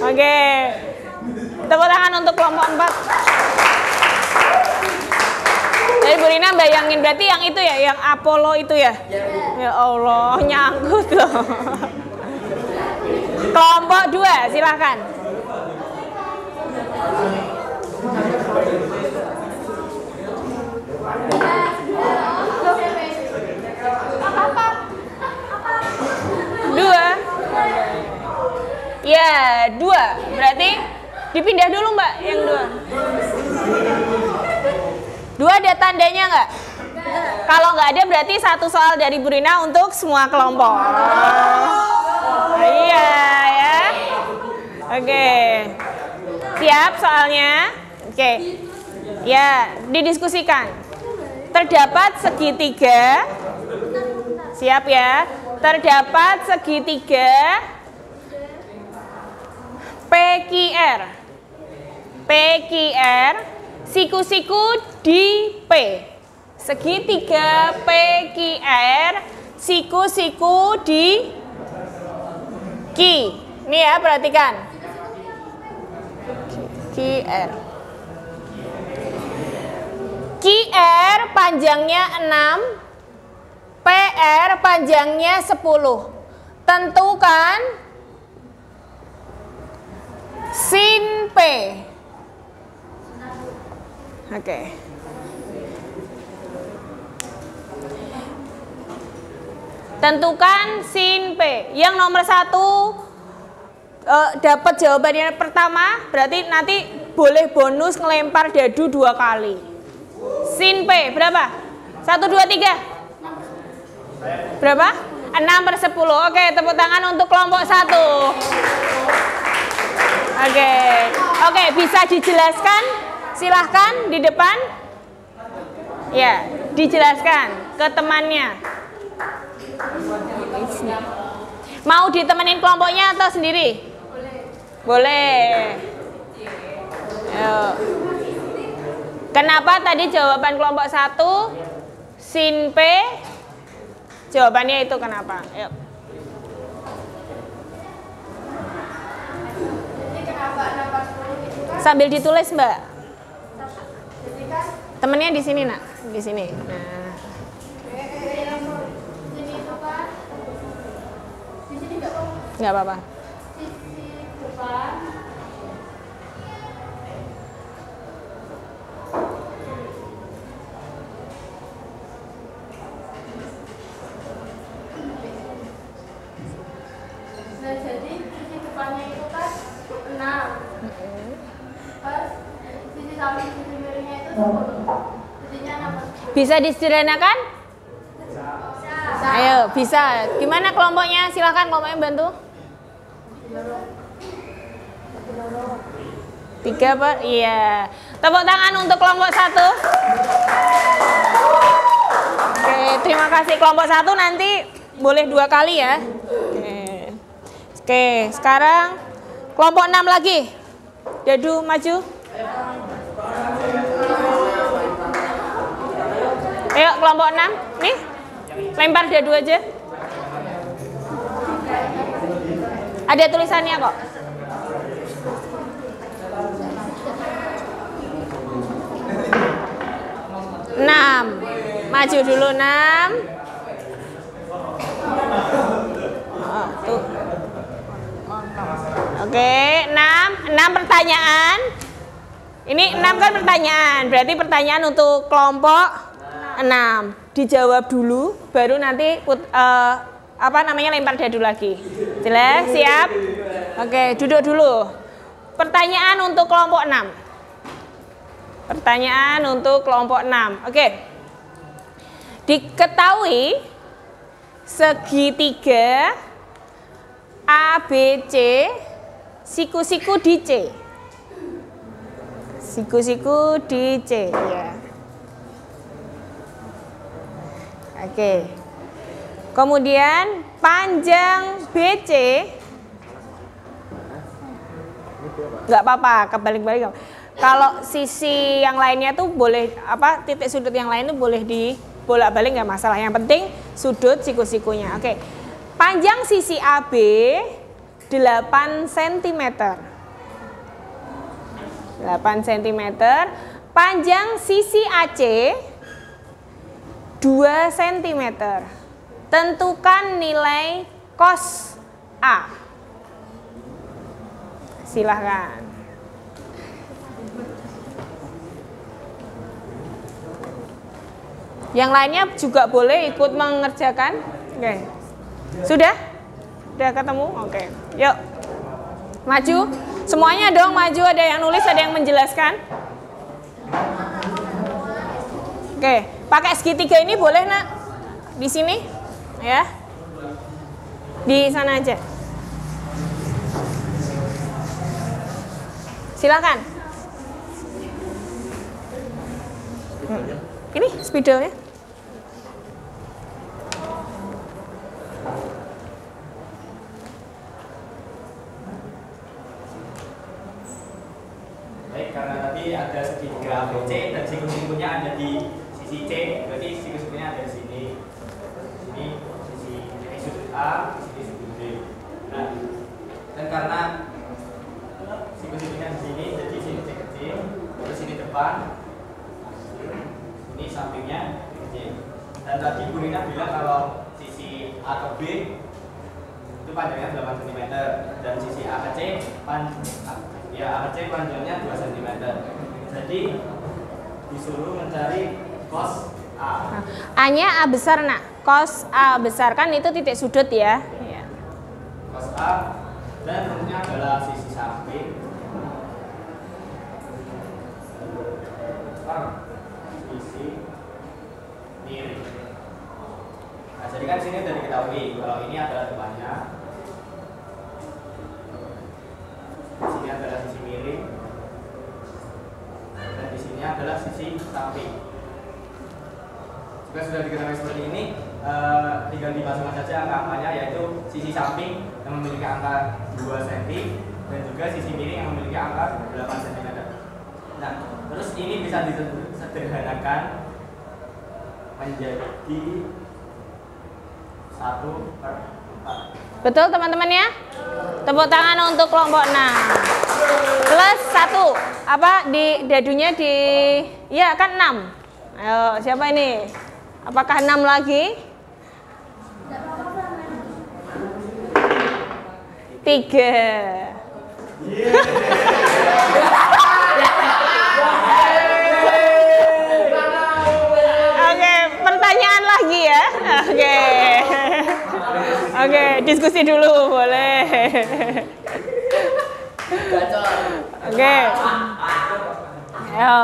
E: Oke. Tepuk tangan untuk kelompok 4. Jadi Bu Rina bayangin berarti yang itu ya, yang Apollo itu ya? Ya Allah, nyangkut loh. Kelompok 2, silahkan. Dua. Ya, 2. Berarti dipindah dulu Mbak, yang 2. 2 ada tandanya nggak? Kalau nggak ada berarti 1 soal dari Bu Rina untuk semua kelompok. Iya ya. Oke. Siap soalnya? Oke. Ya, didiskusikan. Terdapat segitiga. Siap ya. Terdapat segitiga PQR. PQR, siku-siku di P. Segitiga PQR, siku-siku di Q. Ini ya, perhatikan. QR. QR panjangnya 6, PR panjangnya 10. Tentukan sin P. Oke. Tentukan sin P. Yang nomor 1 dapat jawabannya pertama, berarti nanti boleh bonus ngelempar dadu 2 kali. Sin P berapa? 1, 2, 3. Berapa? 6/10. Oke, tepuk tangan untuk kelompok 1. Oke, bisa dijelaskan? Silahkan di depan. Ya, dijelaskan ke temannya. Mau ditemenin kelompoknya atau sendiri? Boleh. Ayo. Kenapa tadi jawaban kelompok 1 sin P? Jawabannya itu kenapa? Yuk. Sambil ditulis Mbak. Temennya di sini Nak, di sini. Nah. Nggak apa-apa.
C: Nah, jadi sisi depannya itu kan 6. Terus sisi samping sisi miringnya itu 10. Jadinya 6.
E: Bisa disederhanakan? Bisa. Ayo, bisa. Gimana kelompoknya? Silahkan kelompoknya bantu. 3 Pak? Iya. Tepuk tangan untuk kelompok 1. Oke, terima kasih kelompok 1 nanti boleh 2 kali ya. Oke, sekarang kelompok 6 lagi. Dadu maju. Ayo kelompok 6. Nih. Lempar dadu aja. Ada tulisannya kok. 6. Maju dulu 6. Oh, tuh. Oke, 6 pertanyaan. Ini 6 kan pertanyaan. Berarti pertanyaan untuk kelompok 6. Dijawab dulu baru nanti lempar dadu lagi. Jelas? Siap? Oke, duduk dulu. Pertanyaan untuk kelompok 6. Pertanyaan untuk kelompok 6. Oke. Diketahui segitiga ABC siku-siku di C. Siku-siku di C ya. Oke. Kemudian panjang BC nggak apa-apa, kebalik-balik. Kalau sisi yang lainnya tuh boleh titik sudut yang lain tuh boleh dibolak-balik nggak masalah. Yang penting sudut siku-sikunya. Oke. Panjang sisi AB 8 cm. 8 cm. Panjang sisi AC 2 cm. Tentukan nilai cos A. Silahkan. Yang lainnya juga boleh ikut mengerjakan. Oke. Sudah? Sudah ketemu? Oke. Yuk. Maju. Semuanya dong maju, ada yang nulis, ada yang menjelaskan. Oke, pakai segitiga ini boleh, Nak? Di sini? Ya. Di sana aja. Silakan. Ini spidolnya.
F: Baik, karena tadi ada segitiga ABC dan siku-sikunya ada di sisi C, berarti siku-sikunya ada di sini. Sini sisi sudut A, sisi sudut B. Nah, dan karena siku-sikunya di sini, jadi sini C kecil, terus sini depan, ini sampingnya kecil. Dan tadi Bu Rina bilang kalau sisi A ke B itu panjangnya 8 cm dan sisi A ke C A ke C panjangnya 2 cm. Jadi disuruh mencari cos A.
E: A-nya A besar, Nak. Cos A besar kan itu titik sudut ya. Iya.
F: Cos A dan rumusnya adalah sisi samping per sisi miring. Nah, jadi kan sini sudah diketahui kalau ini adalah depannya. Sini adalah sisi miring dan di sini adalah sisi samping. Jika sudah diketahui seperti ini, tinggal dimasukkan saja angka-angkanya, yaitu sisi samping yang memiliki angka 2 cm dan juga sisi miring yang memiliki angka 8 cm. Nah, terus ini bisa disederhanakan menjadi 1/4.
E: Betul teman-teman ya? Tepuk tangan untuk kelompok 6. Plus 1. Di dadunya ya kan 6. Ayo, siapa ini? Apakah 6 lagi? 3. Oke, pertanyaan lagi ya. Oke, diskusi dulu boleh. Oke. Ayo.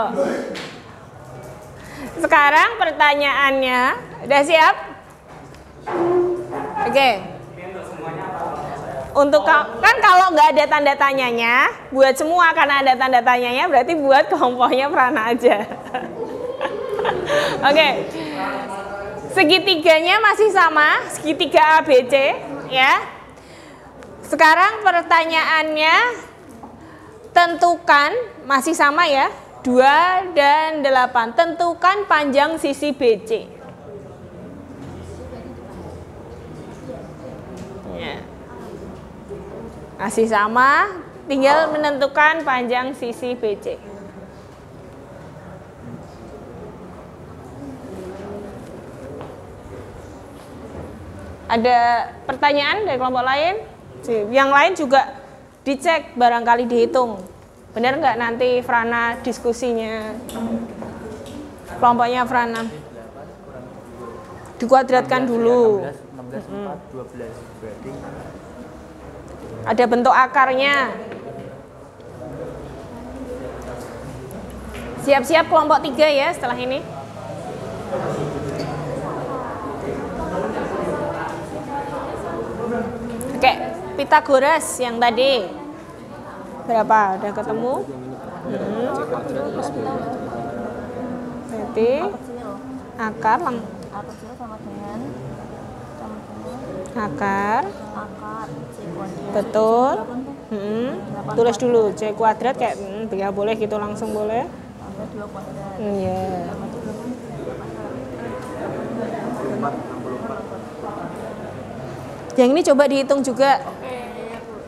E: Sekarang pertanyaannya, udah siap? Oke. Untuk kan kalau nggak ada tanda tanyanya, buat semua. Karena ada tanda tanyanya, berarti buat kelompoknya Prana aja. Oke. Segitiganya masih sama, segitiga ABC ya. Sekarang pertanyaannya, tentukan, masih sama ya, 2 dan 8. Tentukan panjang sisi BC. Ya. Masih sama, tinggal menentukan panjang sisi BC. Ada pertanyaan dari kelompok lain? Yang lain juga dicek, barangkali dihitung. Benar nggak nanti Frana diskusinya? Kelompoknya Frana. Dikuadratkan dulu.
G: 12 berarti
E: ada bentuk akarnya. Siap-siap kelompok 3 ya setelah ini. Oke, Pitagoras yang tadi berapa? Udah ketemu? Berarti akar
C: kecil sama dengan
E: akar
C: C kuadrat.
E: betul. Tulis dulu C kuadrat kayak ya boleh gitu langsung boleh.
C: Tambah 2 kuadrat.
E: Iya. Yang ini coba dihitung juga.
C: Oke, ya Bu.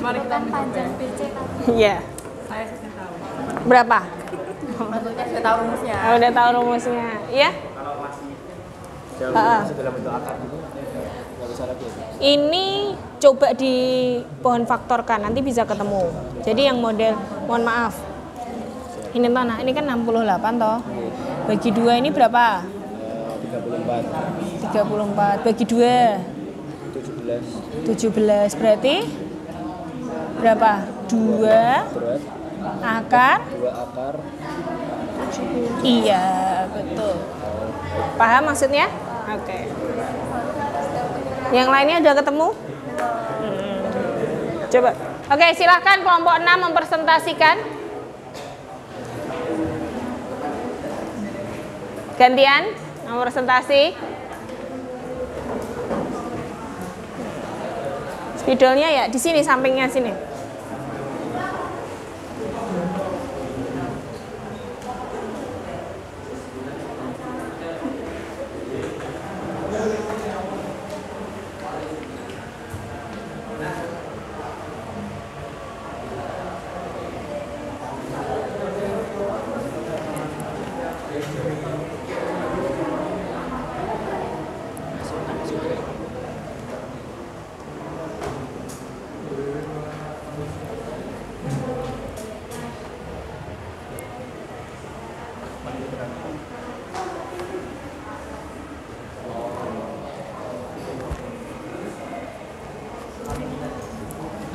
C: Mari kita panjang BC tadi.
E: Iya.
A: Saya sudah tahu.
E: Berapa?
C: Bentuknya sudah tahu rumusnya.
E: Oh, udah tahu rumusnya. Iya?
F: Kalau masih
E: Heeh.
F: dalam bentuk akar gitu, nggak bisa lagi.
E: Ini coba di pohon faktorkan, nanti bisa ketemu. Jadi yang model, mohon maaf. Ini mana? Ini kan 68 toh. Bagi 2 ini berapa?
F: 34,
E: 34 bagi 2 17 berarti berapa? 2
F: berat,
E: akar
F: 2 akar.
E: iya betul. Paham maksudnya? Oke. Yang lainnya udah ketemu? Coba. Oke, silahkan kelompok 6 mempresentasikan. Gantian mempresentasi. Spidolnya ya di sini, sampingnya sini.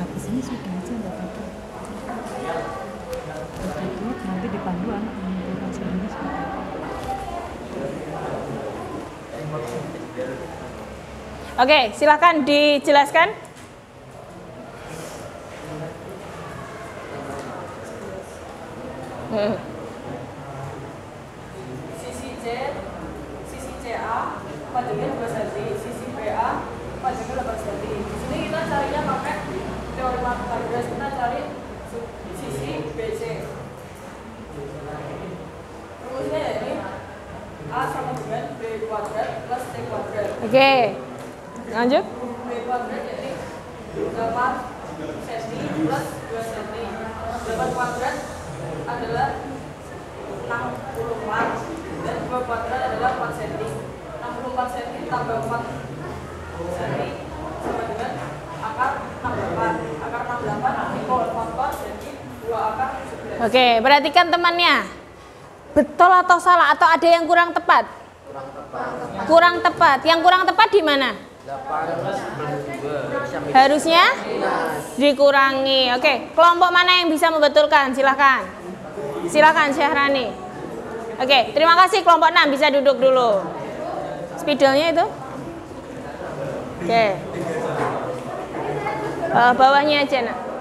A: Habis ini sudah aja nggak apa-apa. Begitu nanti dipandu anak menentukan sendiri.
E: Oke, silahkan dijelaskan.
H: Sisi C, sisi CA, panjangnya 2 cm, sisi BA, panjangnya 8 cm. Di sini kita carinya pakai teori Pythagoras, kita cari sisi BC. Rumusnya ya ini A sama dengan B kuadrat plus C kuadrat.
E: Oke, lanjut.
H: B kuadrat jadi 8 cm plus 2 cm. 8 kuadrat adalah 64 dan 2 kuadrat adalah 4 cm. 64 cm tambah 4 cm sama dengan akar 68. Akar 68 dikol faktor jadi 2 akar 11.
E: Oke, perhatikan temannya. Betul atau salah atau ada yang kurang tepat? Kurang tepat. Yang kurang tepat di mana? Harusnya dikurangi. Oke, kelompok mana yang bisa membetulkan? Silahkan. Silahkan Syahrani. Oke, terima kasih kelompok 6 bisa duduk dulu. Spidolnya itu. Oke. Bawahnya aja nak.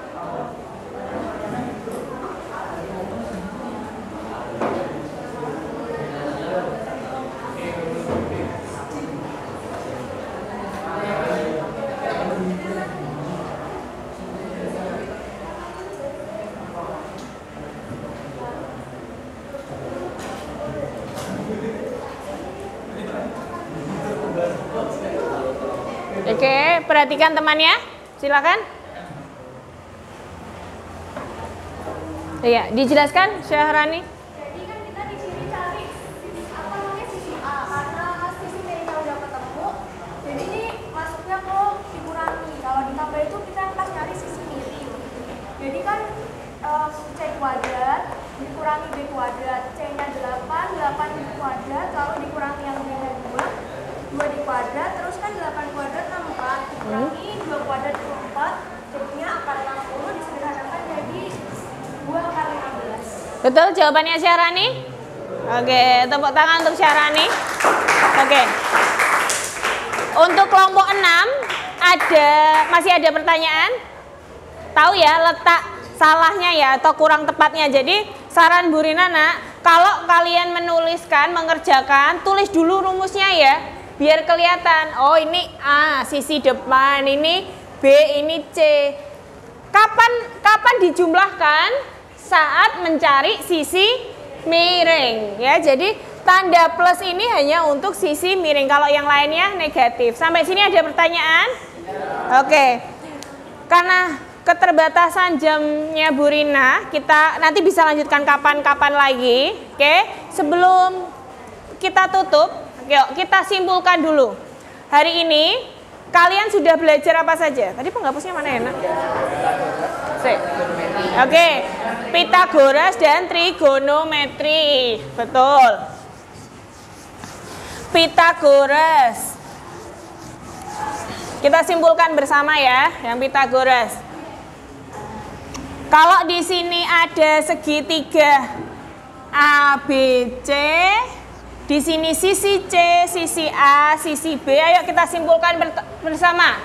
E: perhatikan temannya. Silakan. Iya, dijelaskan Syahrani.
C: Jadi kan kita di sini cari apa namanya sisi A, karena sisi miringnya udah ketemu. Jadi ini masuknya ke dikurangi. Kalau ditambah itu kita pas nyari sisi miring. Jadi kan C kuadrat dikurangi B kuadrat, C-nya 8 di kuadrat, kalau dikurangi yang B-nya 2 di kuadrat, terus kan 8 kuadrat 64, dikurangi 2 kuadrat 24, jadinya akar 60 disederhanakan jadi 2 akar 15.
E: Betul jawabannya Syahrani? Oke, tepuk tangan untuk Syahrani. Oke. Untuk kelompok 6 masih ada pertanyaan? Tahu ya letak salahnya ya atau kurang tepatnya. Jadi saran Bu Rina nak, kalau kalian menuliskan, mengerjakan, tulis dulu rumusnya ya, biar kelihatan. Oh ini A, sisi depan, ini B, ini C. Kapan dijumlahkan? Saat mencari sisi miring ya. Jadi tanda plus ini hanya untuk sisi miring, kalau yang lainnya negatif. Sampai sini ada pertanyaan? Oke. Karena keterbatasan jamnya Bu Rina, kita nanti bisa lanjutkan kapan-kapan lagi. Oke, sebelum kita tutup, yuk kita simpulkan dulu. Hari ini kalian sudah belajar apa saja? Tadi penghapusnya mana enak? Oke, Pythagoras dan trigonometri. Betul. Pythagoras. Kita simpulkan bersama ya, yang Pythagoras. Kalau di sini ada segitiga ABC, di sini sisi C, sisi A, sisi B. Ayo kita simpulkan bersama.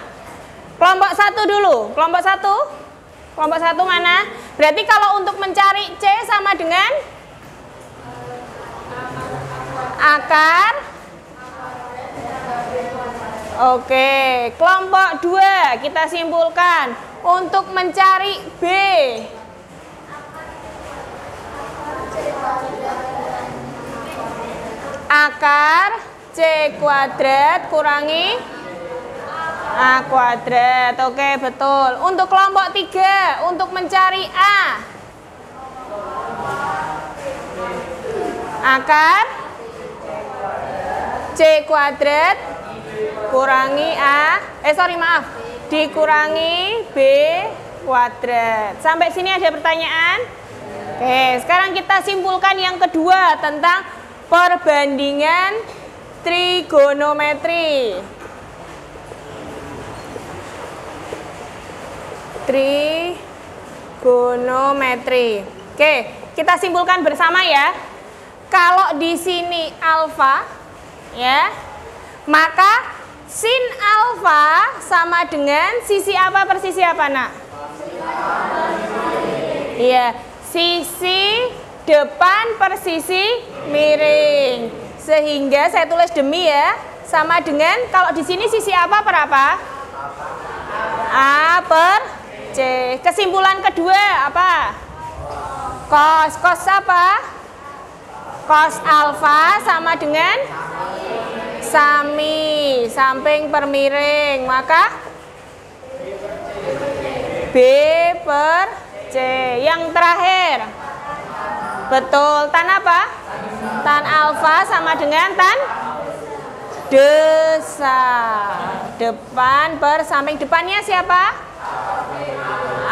E: Kelompok 1 dulu. Kelompok 1. Kelompok 1 mana? Berarti kalau untuk mencari C sama dengan akar. Oke, kelompok 2 kita simpulkan. Untuk mencari B, akar C kuadrat kurangi A kuadrat. Oke, betul. Untuk kelompok 3, untuk mencari A, akar C kuadrat kurangi A, dikurangi B kuadrat. Sampai sini ada pertanyaan? Oke, sekarang kita simpulkan yang kedua tentang perbandingan trigonometri. Trigonometri. Oke, kita simpulkan bersama ya. Kalau di sini alfa ya, maka sin alfa sama dengan sisi apa per sisi apa nak? Iya, sisi depan per sisi miring. Sehingga saya tulis demi ya, sama dengan kalau di sini sisi apa per apa? A per C. Kesimpulan kedua apa? Cos. Cos apa? Cos alfa sama dengan sami, samping per miring, maka B per C. Yang terakhir, betul, tan apa? Tan alfa sama dengan tan desa. Depan per samping, depannya siapa?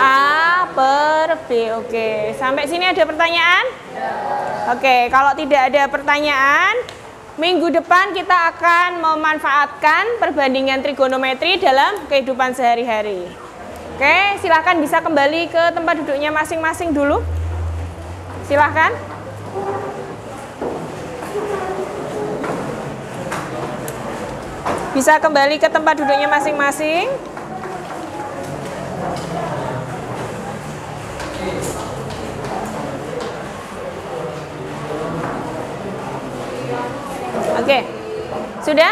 E: A per B. Oke, sampai sini ada pertanyaan? Oke, kalau tidak ada pertanyaan, minggu depan kita akan memanfaatkan perbandingan trigonometri dalam kehidupan sehari-hari. Oke, silahkan bisa kembali ke tempat duduknya masing-masing dulu. Silahkan. Bisa kembali ke tempat duduknya masing-masing. Oke, sudah?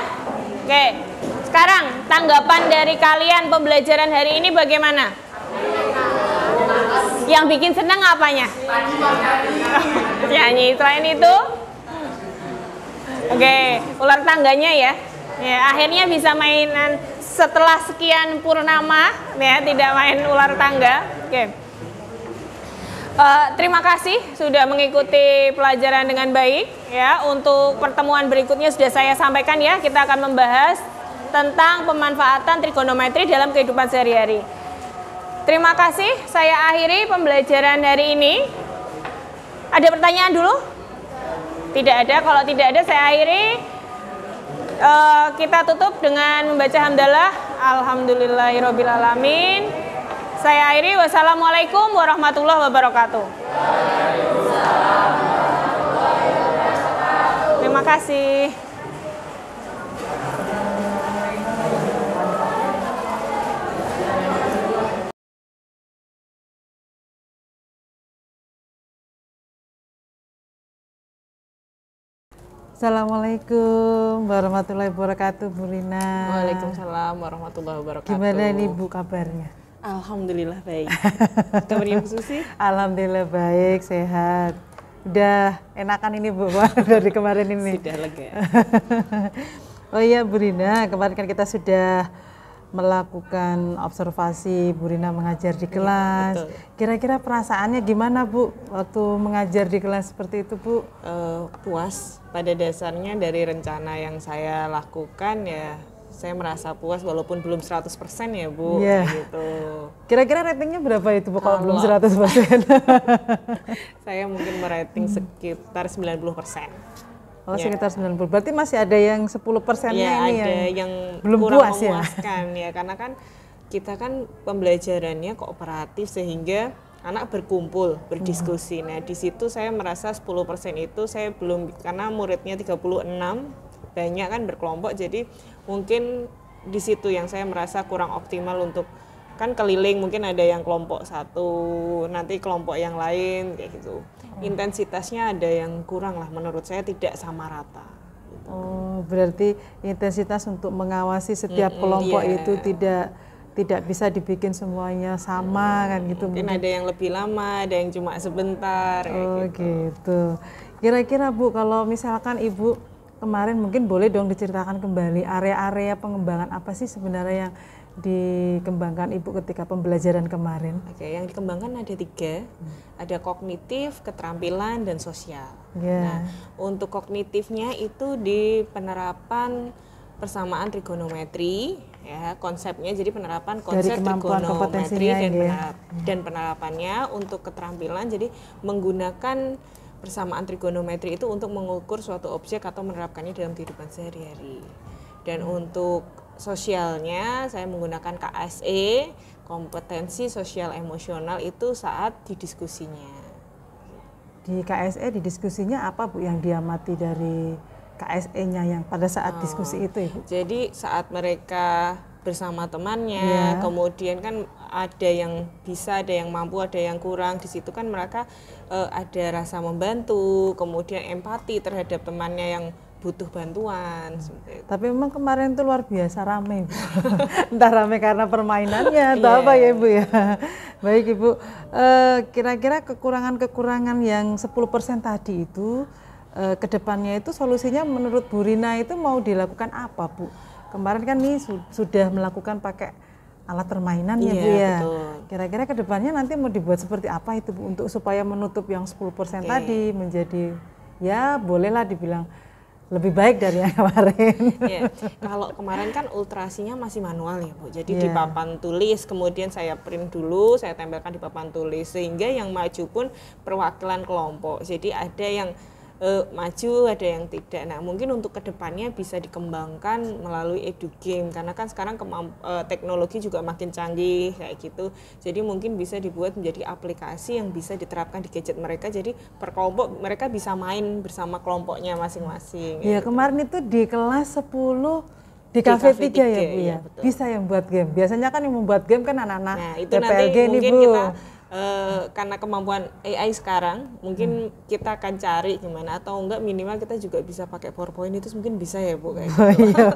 E: Oke, sekarang tanggapan dari kalian pembelajaran hari ini bagaimana? Yang bikin senang apanya? Nyanyi. Selain itu? Oke, ular tangganya ya. Ya, akhirnya bisa mainan setelah sekian purnama ya, tidak main ular tangga. Oke. Terima kasih sudah mengikuti pelajaran dengan baik ya. Untuk pertemuan berikutnya sudah saya sampaikan ya, kita akan membahas tentang pemanfaatan trigonometri dalam kehidupan sehari-hari. Terima kasih, saya akhiri pembelajaran hari ini. Ada pertanyaan dulu? Tidak ada. Kalau tidak ada, saya akhiri. Kita tutup dengan membaca hamdalah. Alhamdulillahirabbil alamin. Saya akhiri. Wassalamualaikum warahmatullahi wabarakatuh. Terima kasih.
A: Assalamualaikum warahmatullahi wabarakatuh, Bu Rina.
E: Waalaikumsalam warahmatullahi wabarakatuh.
A: Gimana nih Bu kabarnya?
E: Alhamdulillah baik. Kabarnya Bu Susi?
A: Alhamdulillah baik, sehat. Udah enakan ini Bu dari kemarin ini.
E: Sudah lega.
A: Oh iya Bu Rina, kemarin kan kita sudah melakukan observasi Bu Rina mengajar di kelas. Kira-kira perasaannya gimana Bu waktu mengajar di kelas seperti itu Bu?
E: Puas. Pada dasarnya dari rencana yang saya lakukan ya, saya merasa puas walaupun belum 100% ya Bu.
A: Yeah.
E: Gitu.
A: Kira-kira ratingnya berapa itu Bu kalau belum 100%?
E: Saya mungkin merating sekitar 90%.
A: Oh ya. Sekitar 90. Berarti masih ada yang 10%-nya
E: ya,
A: ini
E: ada yang
A: belum
E: kurang
A: puas
E: memuaskan ya. Karena kan kita kan pembelajarannya kooperatif sehingga anak berkumpul, berdiskusi. Nah, di situ saya merasa 10% itu saya belum, karena muridnya 36, banyak kan berkelompok, jadi mungkin di situ yang saya merasa kurang optimal untuk, kan keliling mungkin ada yang kelompok satu, nanti kelompok yang lain kayak gitu. Intensitasnya ada yang kurang lah menurut saya, tidak sama rata. Gitu.
A: Oh, berarti intensitas untuk mengawasi setiap kelompok itu tidak bisa dibikin semuanya sama kan gitu.
E: Mungkin ada yang lebih lama, ada yang cuma sebentar.
A: Oh gitu. Kira-kira Bu, kalau misalkan Ibu kemarin mungkin boleh dong diceritakan kembali area-area pengembangan apa sih sebenarnya yang dikembangkan Ibu ketika pembelajaran kemarin?
E: Oke, yang dikembangkan ada 3, ada kognitif, keterampilan, dan sosial.
A: Yeah.
E: Nah, untuk kognitifnya itu di penerapan persamaan trigonometri, ya konsepnya, jadi penerapan konsep trigonometri dan penerapannya. Untuk keterampilan, jadi menggunakan persamaan trigonometri itu untuk mengukur suatu objek atau menerapkannya dalam kehidupan sehari-hari. Dan untuk sosialnya saya menggunakan KSE, kompetensi sosial emosional, itu saat di diskusinya.
A: Di KSE di diskusinya apa Bu yang diamati dari KSE-nya yang pada saat diskusi itu Ibu?
E: Jadi saat mereka bersama temannya, kemudian kan ada yang bisa, ada yang mampu, ada yang kurang. Di situ kan mereka ada rasa membantu, kemudian empati terhadap temannya yang butuh bantuan. Tapi
A: memang kemarin itu luar biasa ramai Bu. Entah ramai karena permainannya atau apa ya Ibu ya. Baik Ibu, kira-kira kekurangan-kekurangan yang 10% tadi itu kedepannya itu solusinya menurut Bu Rina itu mau dilakukan apa Bu? Kemarin kan nih sudah melakukan pakai alat permainan ya Bu ya. Kira-kira kedepannya nanti mau dibuat seperti apa itu Bu untuk supaya menutup yang 10% tadi menjadi ya bolehlah dibilang lebih baik dari yang kemarin.
E: Kalau kemarin kan ultrasinya masih manual ya Bu. Jadi di papan tulis, kemudian saya print dulu, saya tempelkan di papan tulis, sehingga yang maju pun perwakilan kelompok. Jadi ada yang maju, ada yang tidak. Nah, mungkin untuk kedepannya bisa dikembangkan melalui edugame, karena kan sekarang teknologi juga makin canggih kayak gitu. Jadi mungkin bisa dibuat menjadi aplikasi yang bisa diterapkan di gadget mereka. Jadi per kelompok mereka bisa main bersama kelompoknya masing-masing.
A: Iya, kemarin itu di kelas 10 di Cafe 3 ya Bu ya. Bisa yang buat game. Biasanya kan yang membuat game kan anak-anak.
E: Nah, itu nanti mungkin kita karena kemampuan AI sekarang mungkin kita akan cari gimana, atau enggak minimal kita juga bisa pakai PowerPoint, itu mungkin bisa ya Bu kayak gitu.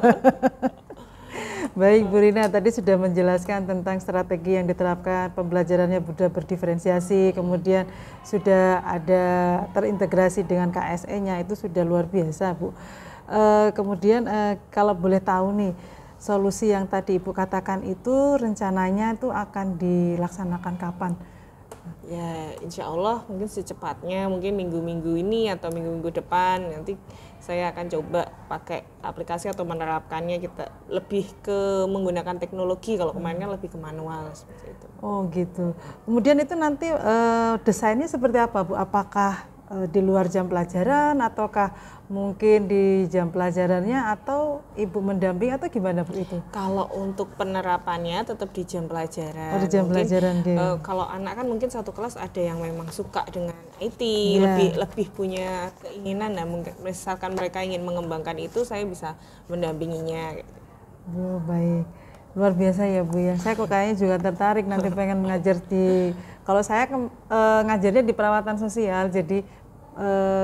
A: Baik Bu Rina, tadi sudah menjelaskan tentang strategi yang diterapkan, pembelajarannya sudah berdiferensiasi, kemudian sudah ada terintegrasi dengan KSE-nya, itu sudah luar biasa Bu. Kemudian kalau boleh tahu nih, solusi yang tadi Ibu katakan itu rencananya itu akan dilaksanakan kapan?
E: Ya, insya Allah mungkin secepatnya, mungkin minggu-minggu ini atau minggu-minggu depan nanti saya akan coba pakai aplikasi atau menerapkannya, kita lebih ke menggunakan teknologi, kalau kemarin kan lebih ke manual seperti itu.
A: Oh gitu. Kemudian itu nanti desainnya seperti apa Bu? Apakah di luar jam pelajaran ataukah mungkin di jam pelajarannya atau Ibu mendamping atau gimana Bu itu?
E: Kalau untuk penerapannya tetap di jam pelajaran.
A: Oh, di jam
E: mungkin,
A: pelajaran
E: kalau anak kan mungkin satu kelas ada yang memang suka dengan IT, lebih punya keinginan. Nah, mungkin misalkan mereka ingin mengembangkan itu, saya bisa mendampinginya.
A: Oh, baik. Luar biasa ya Bu ya. Saya kok kayaknya juga tertarik nanti pengen ngajar di, kalau saya ngajarnya di perawatan sosial, jadi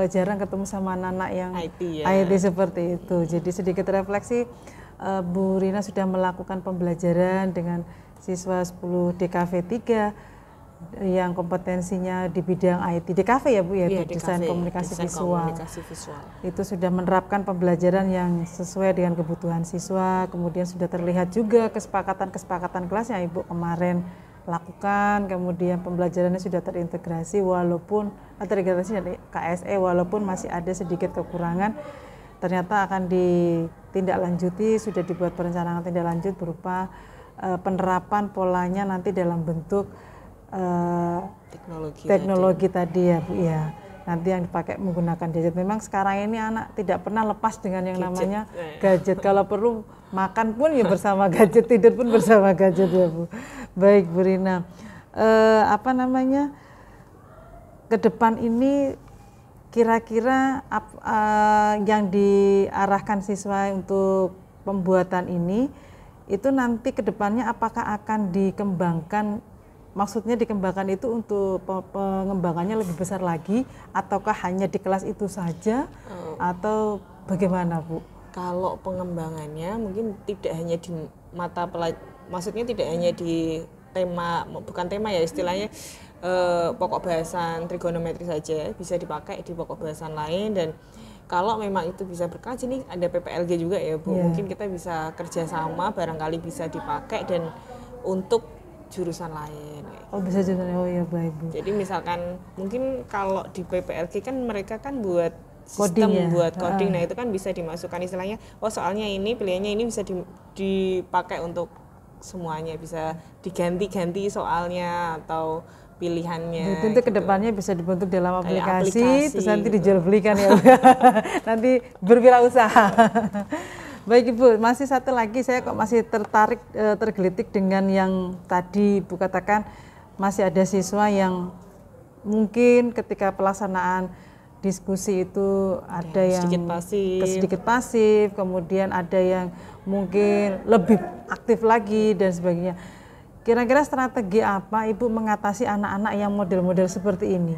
A: jarang ketemu sama anak-anak yang IT seperti itu. Jadi sedikit refleksi, Bu Rina sudah melakukan pembelajaran dengan siswa 10 DKV 3 yang kompetensinya di bidang IT DKV ya Bu ya, desain komunikasi visual. Itu sudah menerapkan pembelajaran yang sesuai dengan kebutuhan siswa, kemudian sudah terlihat juga kesepakatan kelas yang Ibu kemarin lakukan, kemudian pembelajarannya sudah terintegrasi walaupun terintegrasi dari KSE walaupun masih ada sedikit kekurangan, ternyata akan ditindaklanjuti, sudah dibuat perencanaan tindak lanjut berupa penerapan polanya nanti dalam bentuk teknologi tadi ya Bu ya, nanti yang dipakai menggunakan gadget. Memang sekarang ini anak tidak pernah lepas dengan yang namanya gadget, kalau perlu makan pun ya bersama gadget, tidur pun bersama gadget ya Bu. Baik Bu Rina, ke depan ini kira-kira yang diarahkan siswa untuk pembuatan ini itu nanti ke depannya apakah akan dikembangkan? Maksudnya dikembangkan itu untuk pengembangannya lebih besar lagi ataukah hanya di kelas itu saja atau bagaimana Bu?
E: Kalau pengembangannya mungkin tidak hanya di mata maksudnya tidak hanya di tema, bukan tema ya istilahnya, pokok bahasan trigonometri saja, bisa dipakai di pokok bahasan lain. Dan kalau memang itu bisa berkaji, ini ada PPLG juga ya Bu, mungkin kita bisa kerjasama, barangkali bisa dipakai dan untuk jurusan lain.
A: Oh bisa jurusan, oh ya baik Bu.
E: Jadi misalkan mungkin kalau di PPLG kan mereka kan buat sistem coding, buat coding, nah itu kan bisa dimasukkan istilahnya, oh soalnya ini pilihannya ini bisa dipakai untuk semuanya, bisa diganti-ganti soalnya atau pilihannya.
A: Tentu kedepannya bisa dibentuk dalam aplikasi terus nanti dijual belikan ya nanti berwirausaha. Baik Ibu, masih satu lagi saya kok masih tergelitik dengan yang tadi Ibu katakan, masih ada siswa yang mungkin ketika pelaksanaan diskusi itu ada yang sedikit pasif, kemudian ada yang mungkin lebih aktif lagi dan sebagainya. Kira-kira strategi apa Ibu mengatasi anak-anak yang model-model seperti ini?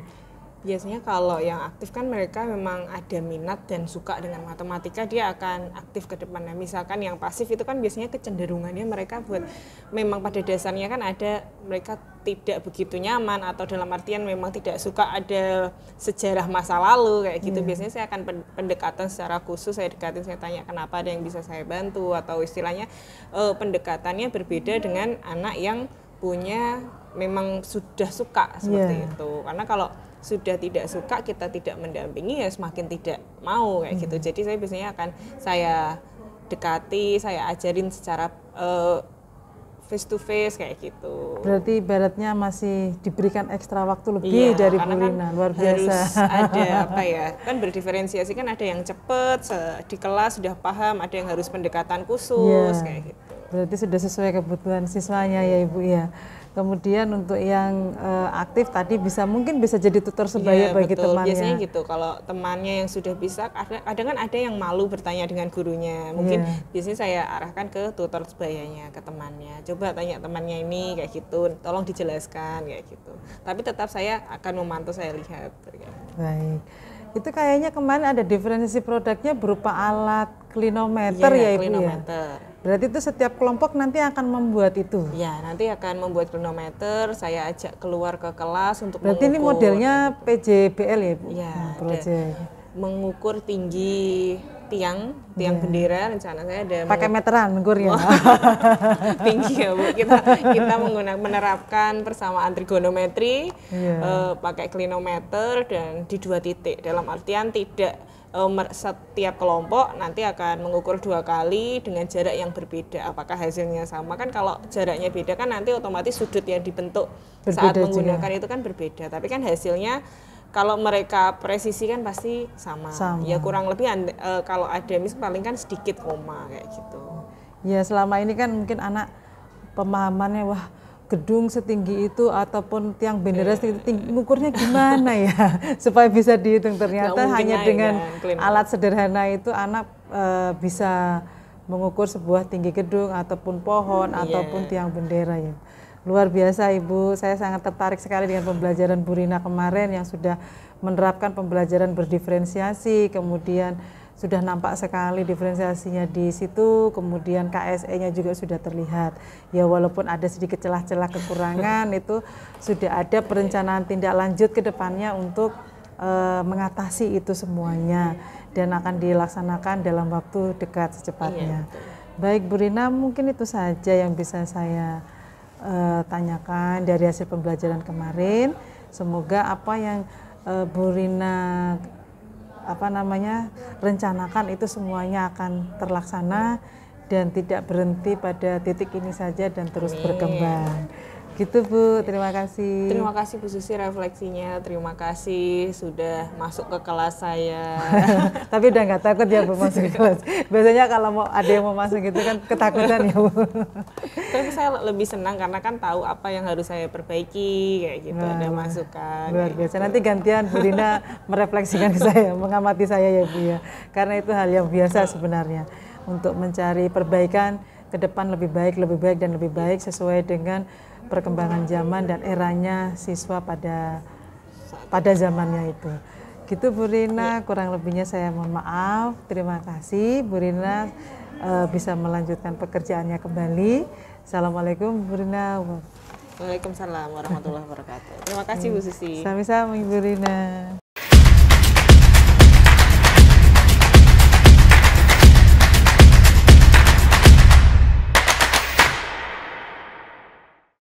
E: Biasanya kalau yang aktif kan mereka memang ada minat dan suka dengan matematika, dia akan aktif ke depannya. Misalkan yang pasif itu kan biasanya kecenderungannya mereka buat, memang pada dasarnya kan ada mereka tidak begitu nyaman atau dalam artian memang tidak suka ada sejarah masa lalu kayak gitu. Biasanya saya akan pendekatan secara khusus, saya dekatin, saya tanya kenapa, ada yang bisa saya bantu, atau istilahnya pendekatannya berbeda dengan anak yang punya memang sudah suka seperti itu. Karena kalau sudah tidak suka, kita tidak mendampingi, ya semakin tidak mau kayak gitu. Jadi saya biasanya akan saya dekati, saya ajarin secara face to face kayak gitu.
A: Berarti ibaratnya masih diberikan ekstra waktu lebih dari Bu Rina, luar biasa.
E: Harus ada apa ya, kan berdiferensiasi, kan ada yang cepat di kelas sudah paham, ada yang harus pendekatan khusus kayak gitu.
A: Berarti sudah sesuai kebutuhan siswanya ya Ibu ya. Kemudian untuk yang aktif tadi mungkin bisa jadi tutor sebaya bagi temannya.
E: Biasanya gitu, kalau temannya yang sudah bisa, kadang kan ada yang malu bertanya dengan gurunya. Mungkin biasanya saya arahkan ke tutor sebayanya, ke temannya. Coba tanya temannya ini kayak gitu, tolong dijelaskan kayak gitu. Tapi tetap saya akan memantau, saya lihat.
A: Baik. Itu kayaknya kemarin ada diferensiasi produknya berupa alat klinometer ya Ibu klinometer. Ya? Berarti itu setiap kelompok nanti akan membuat itu?
E: Ya, nanti akan membuat klinometer, saya ajak keluar ke kelas untuk
A: berarti mengukur. Ini modelnya PJBL ya Bu?
E: Iya,
A: proyek.
E: Mengukur tinggi tiang bendera. Rencana saya ada
A: Pakai meteran ngukurnya.
E: tinggi ya Bu. Kita menerapkan persamaan trigonometri, pakai klinometer dan di 2 titik. Dalam artian tidak setiap kelompok nanti akan mengukur 2 kali dengan jarak yang berbeda. Apakah hasilnya sama? Kan kalau jaraknya beda kan nanti otomatis sudut yang dibentuk saat menggunakan itu kan berbeda. Tapi kan hasilnya kalau mereka presisi kan pasti sama. Ya kurang lebih kalau ada paling kan sedikit koma kayak gitu.
A: Ya selama ini kan mungkin anak pemahamannya wah gedung setinggi itu ataupun tiang bendera setinggi ngukurnya gimana ya supaya bisa dihitung. Ternyata hanya dengan alat sederhana itu anak bisa mengukur sebuah tinggi gedung ataupun pohon ataupun tiang bendera ya. Luar biasa Ibu, saya sangat tertarik sekali dengan pembelajaran Bu Rina kemarin yang sudah menerapkan pembelajaran berdiferensiasi, kemudian sudah nampak sekali diferensiasinya di situ, kemudian KSE-nya juga sudah terlihat. Ya walaupun ada sedikit celah-celah kekurangan itu sudah ada perencanaan tindak lanjut ke depannya untuk mengatasi itu semuanya dan akan dilaksanakan dalam waktu dekat secepatnya. Baik Bu Rina, mungkin itu saja yang bisa saya tanyakan dari hasil pembelajaran kemarin. Semoga apa yang Bu Rina rencanakan itu semuanya akan terlaksana dan tidak berhenti pada titik ini saja dan terus berkembang. Gitu Bu, terima kasih.
E: Terima kasih Bu Susi refleksinya, terima kasih sudah masuk ke kelas saya.
A: Tapi udah nggak takut ya Bu masuk ke kelas. Biasanya kalau mau ada yang mau masuk gitu kan ketakutan ya Bu.
E: Tapi saya lebih senang karena kan tahu apa yang harus saya perbaiki kayak gitu, ada masukan.
A: Luar biasa. Nanti gantian Bu Rina merefleksikan ke saya, mengamati saya ya Bu ya. Karena itu hal yang biasa sebenarnya untuk mencari perbaikan ke depan lebih baik dan lebih baik sesuai dengan perkembangan zaman dan eranya siswa pada zamannya itu. Gitu Bu Rina, kurang lebihnya saya mohon maaf. Terima kasih Bu Rina bisa melanjutkan pekerjaannya kembali. Assalamualaikum Bu Rina.
E: Waalaikumsalam warahmatullahi wabarakatuh. Terima kasih Bu Susi.
A: Sami-sami Bu Rina.